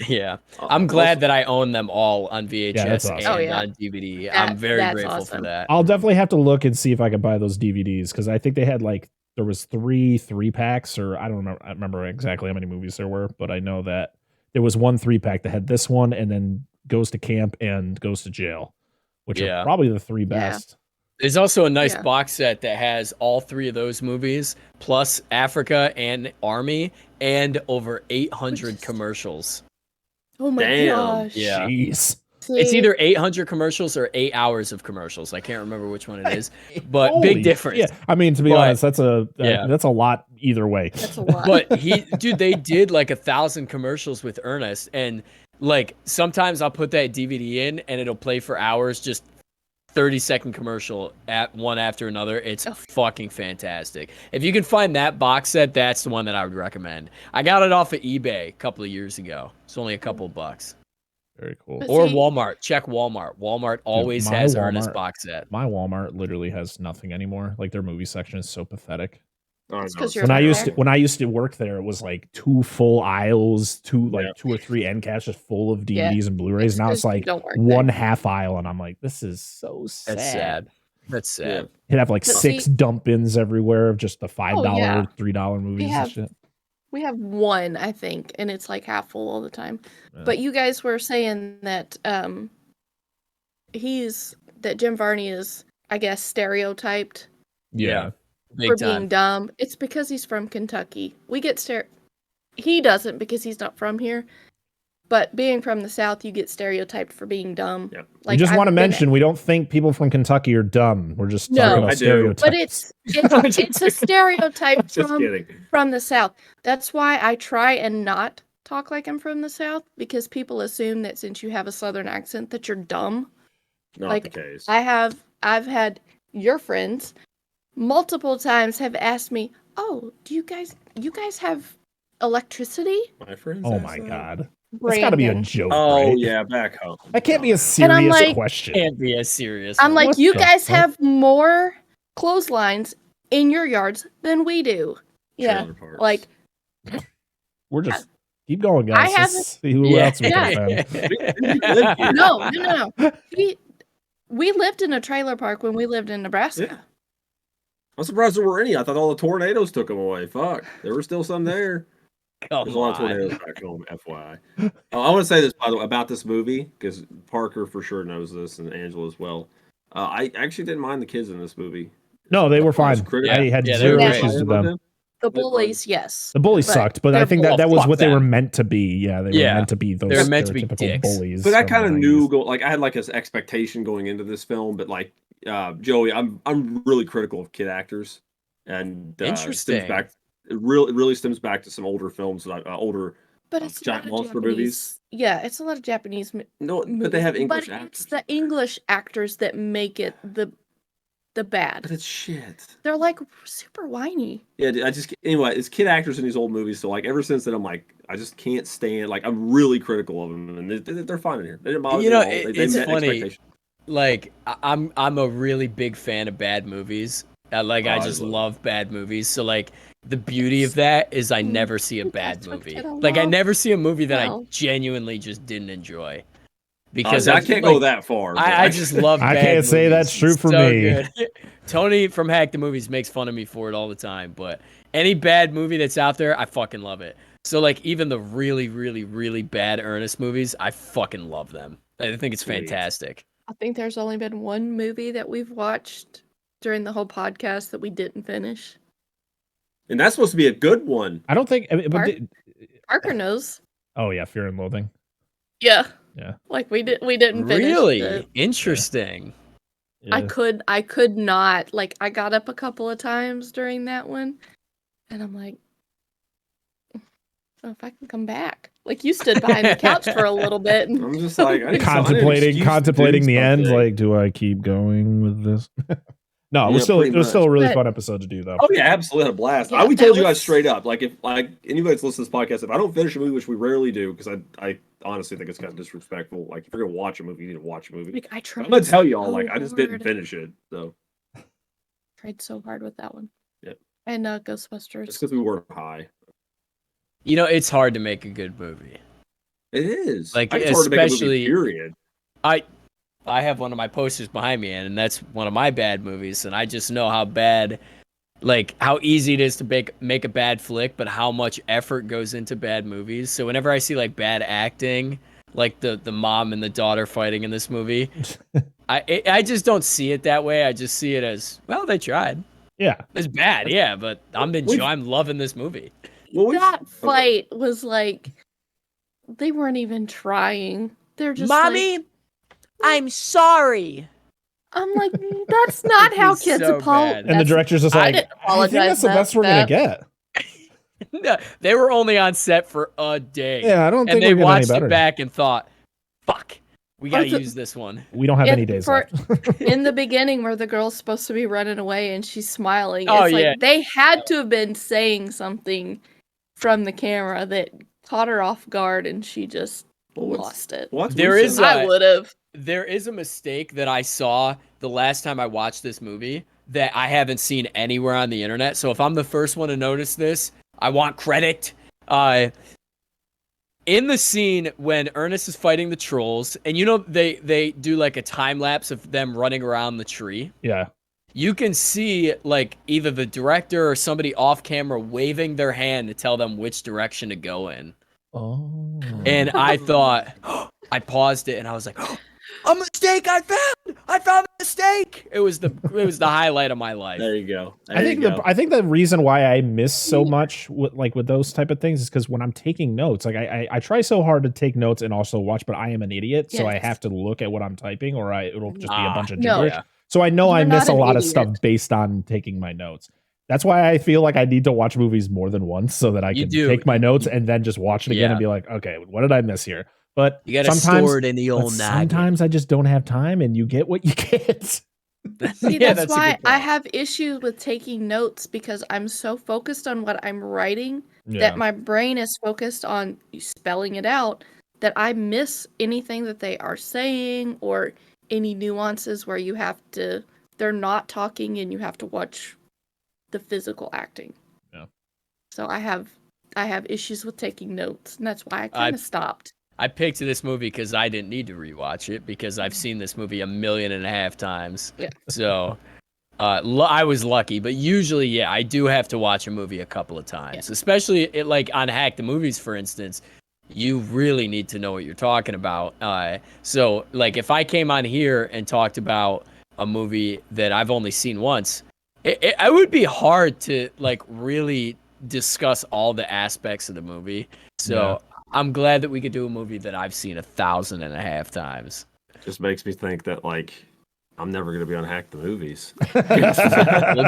Yeah. I'm glad that I own them all on VHS that's awesome. and Oh, yeah. on DVD. I'm very That's grateful awesome. for that. I'll definitely have to look and see if I can buy those DVDs, because I think they had there was three packs, or I don't remember exactly how many movies there were, but I know that there was one 3-pack that had this one, and then Goes to Camp and Goes to Jail, which are probably the three best. There's also a nice Yeah. box set that has all three of those movies, plus Africa and Army, and over 800 commercials. Oh my Damn. gosh. Yeah. Jeez. It's See? either 800 commercials or 8 hours of commercials. I can't remember which one it is, but Holy big difference. Yeah, I mean, to be But- honest, that's a yeah. that's a lot either way. That's a lot. But they did like 1,000 commercials with Ernest, and like sometimes I'll put that DVD in and it'll play for hours, just 30-second commercial at one after another. It's fucking fantastic. If you can find that box set, that's the one that I would recommend. I got it off of eBay a couple of years ago. It's only a couple bucks. Very cool. But Or see- Walmart. Check Walmart. Walmart always my has Ernest Walmart- box set. My Walmart literally has nothing anymore. Like their movie section is so pathetic. Oh, It's no, 'cause it's you're When I right used there. when I used to work there, it was like 2 full aisles, two Yeah. or 3 end caps just full of Yeah. DVDs and Blu-rays. It's Now 'cause it's you like don't work one there. half aisle, and I'm like, this is so sad. That's sad. That's sad. It'd have like But 6 see- dump bins everywhere of just the $5, yeah. $3 movies and have- shit. We have one, I think, and it's like half full all the time. Yeah. But you guys were saying that Jim Varney is, I guess, stereotyped Yeah. Big for time. being dumb. It's because he's from Kentucky. We get he doesn't, because he's not from here. But being from the South, you get stereotyped for being dumb. Yep. We just want to mention we don't think people from Kentucky are dumb. We're just talking about I do. stereotypes. But it's a stereotype Just kidding. from the South. That's why I try and not talk like I'm from the South, because people assume that since you have a Southern accent that you're dumb. Not the case. I've had your friends multiple times have asked me, "Oh, do you guys have electricity?" My friends. Oh my god. That's got to be a joke. Oh right? yeah, back home. That can't be a I'm serious like- question. Can't be as serious. I'm like, What you the guys fuck? have more clotheslines in your yards than we do. Yeah, Trailer parks. like We're just keep going, guys. I Let's see who else we can offend. no. We lived in a trailer park when we lived in Nebraska. Yeah. I'm surprised there were any. I thought all the tornadoes took them away. Fuck, there were still some there. There's a lot of tornadoes back home, FYI. I want to say this, by the way, about this movie, because Parker for sure knows this, and Angela as well. I actually didn't mind the kids in this movie. No, they were fine. critical. I had Yeah, they zero were issues with them. The bullies, yes. The bullies But sucked, but I they're think that bullies. was Fuck what they were them. meant to be. Yeah, they were meant to be those They were meant to be stereotypical dicks. bullies. But I from kind of the knew, 90s. I had like an expectation going into this film, but like Joey, I'm really critical of kid actors, and Interesting. it really stems back to some older films, older. But it's a giant lot of monster Japanese. movies. Yeah, it's a lot of Japanese No, movies. but they have English But actors. it's the English actors that make it the bad. But it's shit. They're like super whiny. Yeah, anyway, it's kid actors in these old movies. So like ever since then, I'm like, I just can't stand. Like I'm really critical of them, and they're fine in here. They didn't bother me You know, at all. They it's met funny. expectations. Like I'm a really big fan of bad movies. I just love bad movies. So like the beauty of that is I never see a bad That's what movie. kid I Like I love. never see a movie that I No. genuinely just didn't enjoy. Because I I've, can't like, go that far. but I just love I bad can't say movies. that's true It's for so me. good. Tony from Hack the Movies makes fun of me for it all the time, but any bad movie that's out there, I fucking love it. So like even the really, really, really bad Ernest movies, I fucking love them. I think it's Sweet. fantastic. I think there's only been one movie that we've watched during the whole podcast that we didn't finish. And that's supposed to be a good one. I don't think. But Park- Parker knows. oh yeah, Fear and Loathing. Yeah. Yeah. Like we didn't finish. Really the- interesting. Yeah. I could not. Like I got up a couple of times during that one, and I'm like, oh, if I can come back. Like you stood behind the couch for a little bit. And I'm just like I need contemplating the end. something. Like, do I keep going with this? No, Yeah, it pretty was still a much. really But- fun episode to do, though. Oh yeah, absolutely had a blast. Yeah, We that told you guys was- straight up. Like if anybody that's listening to this podcast, if I don't finish a movie, which we rarely do, because I honestly think it's kind of disrespectful. Like if you're gonna watch a movie, you need to watch a movie. like I tried. I'm gonna tell you all, so like I just didn't hard. finish it. So Tried so hard with that one. Yep. And it's Ghostbusters. because we weren't high. You know, it's hard to make a good movie. It is Like, it's hard to make a movie, especially- period. I have one of my posters behind me, and that's one of my bad movies, and I just know how bad, like, how easy it is to make a bad flick, but how much effort goes into bad movies. So whenever I see, like, bad acting, like the mom and the daughter fighting in this movie, I just don't see it that way. I just see it as, well, they tried. Yeah. It's bad, yeah, but I'm loving this movie. Well, That fight was like they weren't even trying. They're just Mommy, like, I'm sorry. I'm like, that's not how It's kids so apologize. bad. And the director's just I like, didn't I think apologize that's the about best we're gonna that. get. No, they were only on set for a day. Yeah, I don't think And they we're getting any watched better. it back and thought, fuck, we gotta Also- use this one. We don't have any days For- left. In the beginning, where the girl's supposed to be running away and she's smiling, Oh, it's like yeah. they had to have been saying something from the camera that caught her off guard, and she just lost it. There is a- I would have. There is a mistake that I saw the last time I watched this movie that I haven't seen anywhere on the internet. So if I'm the first one to notice this, I want credit. In the scene when Ernest is fighting the trolls, and you know they do like a time lapse of them running around the tree. Yeah. You can see like either the director or somebody off camera waving their hand to tell them which direction to go in. Oh. And I thought, I paused it and I was like, a mistake I found. I found the mistake. It was the highlight of my life. There you go. There I you think go. I think the reason why I miss so much with those type of things is because when I'm taking notes, like I try so hard to take notes and also watch, but I am an idiot, so I Yes. have to look at what I'm typing, or it'll just be a bunch of No. gibberish. So I know I You're miss not a an lot of idiot. stuff based on taking my notes. That's why I feel like I need to watch movies more than once so that I You can do. take my notes and then just watch it again Yeah. and be like, okay, what did I miss here? But You got to sometimes, store it in the but old noggin. sometimes I just don't have time, and you get what you get. See, Yeah, that's a why good I point. have issues with taking notes because I'm so focused on what I'm writing Yeah. that my brain is focused on spelling it out that I miss anything that they are saying or any nuances where they're not talking and you have to watch the physical acting. Yeah. So I have issues with taking notes, and that's why I kind of stopped. I picked this movie because I didn't need to rewatch it because I've seen this movie 1.5 million times. Yeah. So I was lucky, but usually, yeah, I do have to watch a movie a couple of times, especially like on Hack the Movies, for instance. You really need to know what you're talking about. So, like, if I came on here and talked about a movie that I've only seen once, it would be hard to like really discuss all the aspects of the movie. So I'm glad that we could do a movie that I've seen 1,500 times. Just makes me think that like I'm never gonna be on Hack the Movies. We'll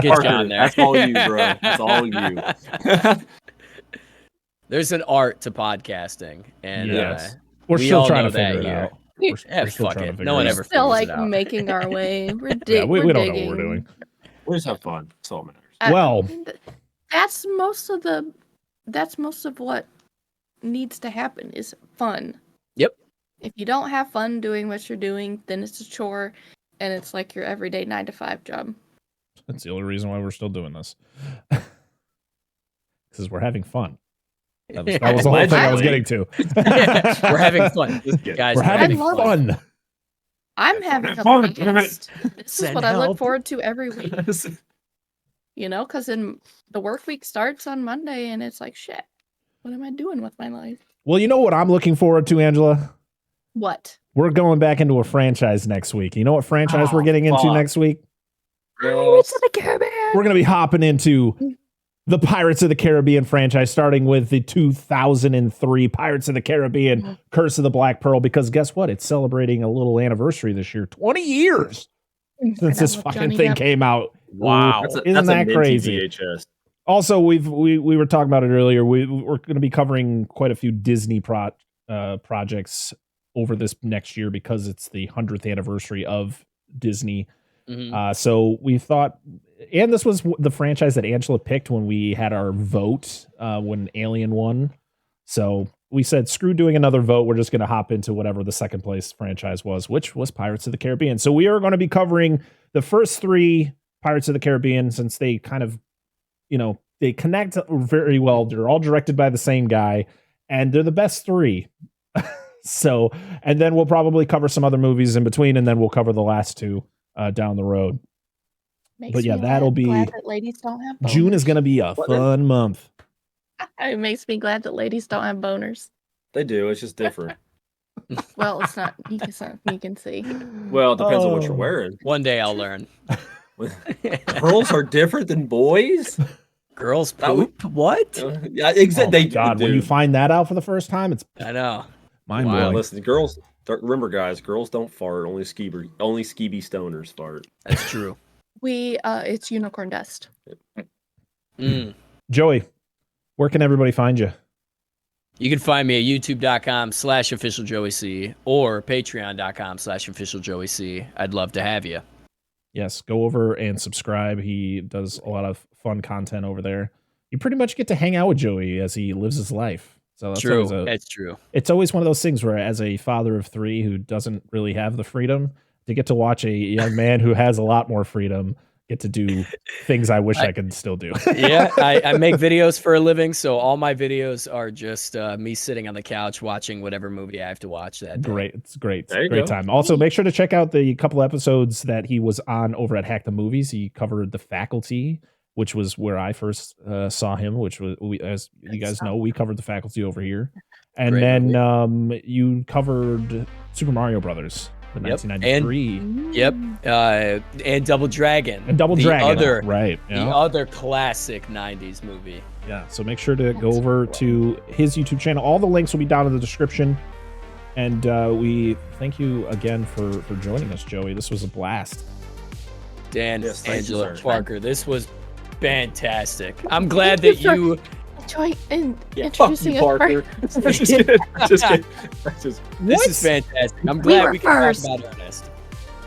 get you on there. That's all you, bro. That's all you. There's an art to podcasting, and Yes. We're we still all trying know to figure that it here. out. We're still Fuck trying to it. figure No one it ever out. Still figures like it out. making our way. We're Yeah, we we're don't know digging. what we're doing. We just have fun. That's all that matters. Well, that's most of what needs to happen is fun. Yep. If you don't have fun doing what you're doing, then it's a chore, and it's like your everyday 9-to-5 job. that's the only reason why we're still doing this. Because we're having fun. That was the whole thing I was getting to. We're having fun, guys. We're having love fun. I'm having a fun. blast. This is Send what I help. look forward to every week. You know, because then the work week starts on Monday, and it's like, shit, what am I doing with my life? Well, you know what I'm looking forward to, Angela? What? We're going back into a franchise next week. You know what franchise we're getting into fuck. next week? Pirates of the Caribbean. We're going to be hopping into the Pirates of the Caribbean franchise, starting with the 2003 Pirates of the Caribbean Curse of the Black Pearl, because guess what? It's celebrating a little anniversary this year. 20 years since this fucking thing came out. Wow. Isn't that minty crazy? VHS. Also, we were talking about it earlier. We're going to be covering quite a few Disney projects over this next year because it's the 100th anniversary of Disney. Mhm. So we thought, and this was the franchise that Angela picked when we had our vote when Alien won. So we said, screw doing another vote. We're just going to hop into whatever the second place franchise was, which was Pirates of the Caribbean. So we are going to be covering the first 3 Pirates of the Caribbean, since they kind of, they connect very well. They're all directed by the same guy, and they're the best 3. So, and then we'll probably cover some other movies in between, and then we'll cover the last 2 down the road. But yeah, that'll be glad that ladies don't have boners. June is going to be a fun month. It makes me glad that ladies don't have boners. They do. It's just different. Well, it's not. You can see. Well, it depends on what you're wearing. One day I'll learn. Girls are different than boys. Girls poop? What? Yeah, exactly. Oh my God, when you find that out for the first time, it's I know. mind Wow, blowing. listen, girls. Remember, guys, girls don't fart. Only skeevy stoners fart. That's true. It's unicorn dust. Mm. Joey, where can everybody find you? You can find me at youtube.com/officialjoeyc or patreon.com/officialjoeyc. I'd love to have you. Yes, go over and subscribe. He does a lot of fun content over there. You pretty much get to hang out with Joey as he lives his life. So that's True. always That's true. it's always one of those things where, as a father of 3 who doesn't really have the freedom, to get to watch a young man who has a lot more freedom get to do things I wish I could still do. Yeah, I make videos for a living, so all my videos are just me sitting on the couch watching whatever movie I have to watch that day. Great. It's great. There you Great go. time. Also, make sure to check out the couple episodes that he was on over at Hack the Movies. He covered The Faculty, which was where I first saw him, which was, as you guys know, we covered The Faculty over here. And Great then you covered Super Mario Brothers The Yep. 1993. Yep. And Double Dragon. And Double the Dragon. Other, right. The Yeah. other classic 90s movie. Yeah. So make sure to go over to his YouTube channel. All the links will be down in the description. And we thank you again for joining us, Joey. This was a blast. Dan, Yes, thank you, Angela, sir. Parker, this was fantastic. I'm glad that you... Enjoy and Yeah, fuck introducing you, us. Parker. Just kidding. Just kidding. This is fantastic. I'm glad were we can talk first. about Ernest.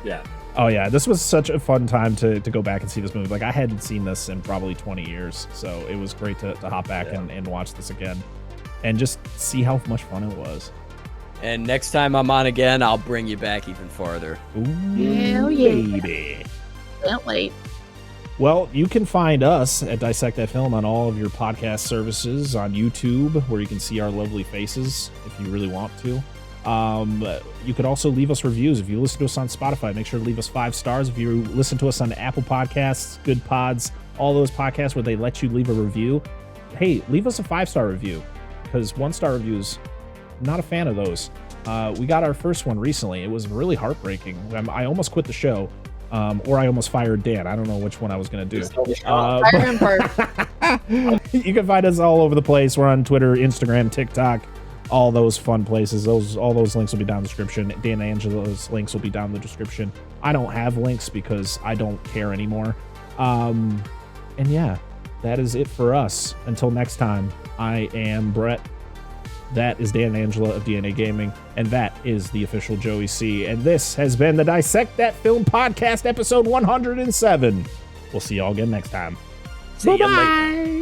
Yeah. Oh yeah, this was such a fun time to go back and see this movie. Like I hadn't seen this in probably 20 years, so it was great to hop back and watch this again, and just see how much fun it was. And next time I'm on again, I'll bring you back even farther. Ooh, Hell yeah. baby. Can't wait. Well, you can find us at Dissect That Film on all of your podcast services, on YouTube, where you can see our lovely faces if you really want to. You could also leave us reviews. If you listen to us on Spotify, make sure to leave us 5 stars. If you listen to us on Apple Podcasts, Good Pods, all those podcasts where they let you leave a review, hey, leave us a 5-star review, because 1-star reviews, not a fan of those. We got our first one recently. It was really heartbreaking. I almost quit the show. Or I almost fired Dan. I don't know which one I was going to do. Fire and burn. You can find us all over the place. We're on Twitter, Instagram, TikTok, all those fun places. All those links will be down in the description. Dan and Angela's links will be down in the description. I don't have links because I don't care anymore. And yeah, that is it for us. Until next time, I am Brett. That is Dan and Angela of DNA Gaming, and that is the official JoeyC. And this has been the Dissect That Film Podcast, episode 107. We'll see y'all again next time. See you later. Bye-bye.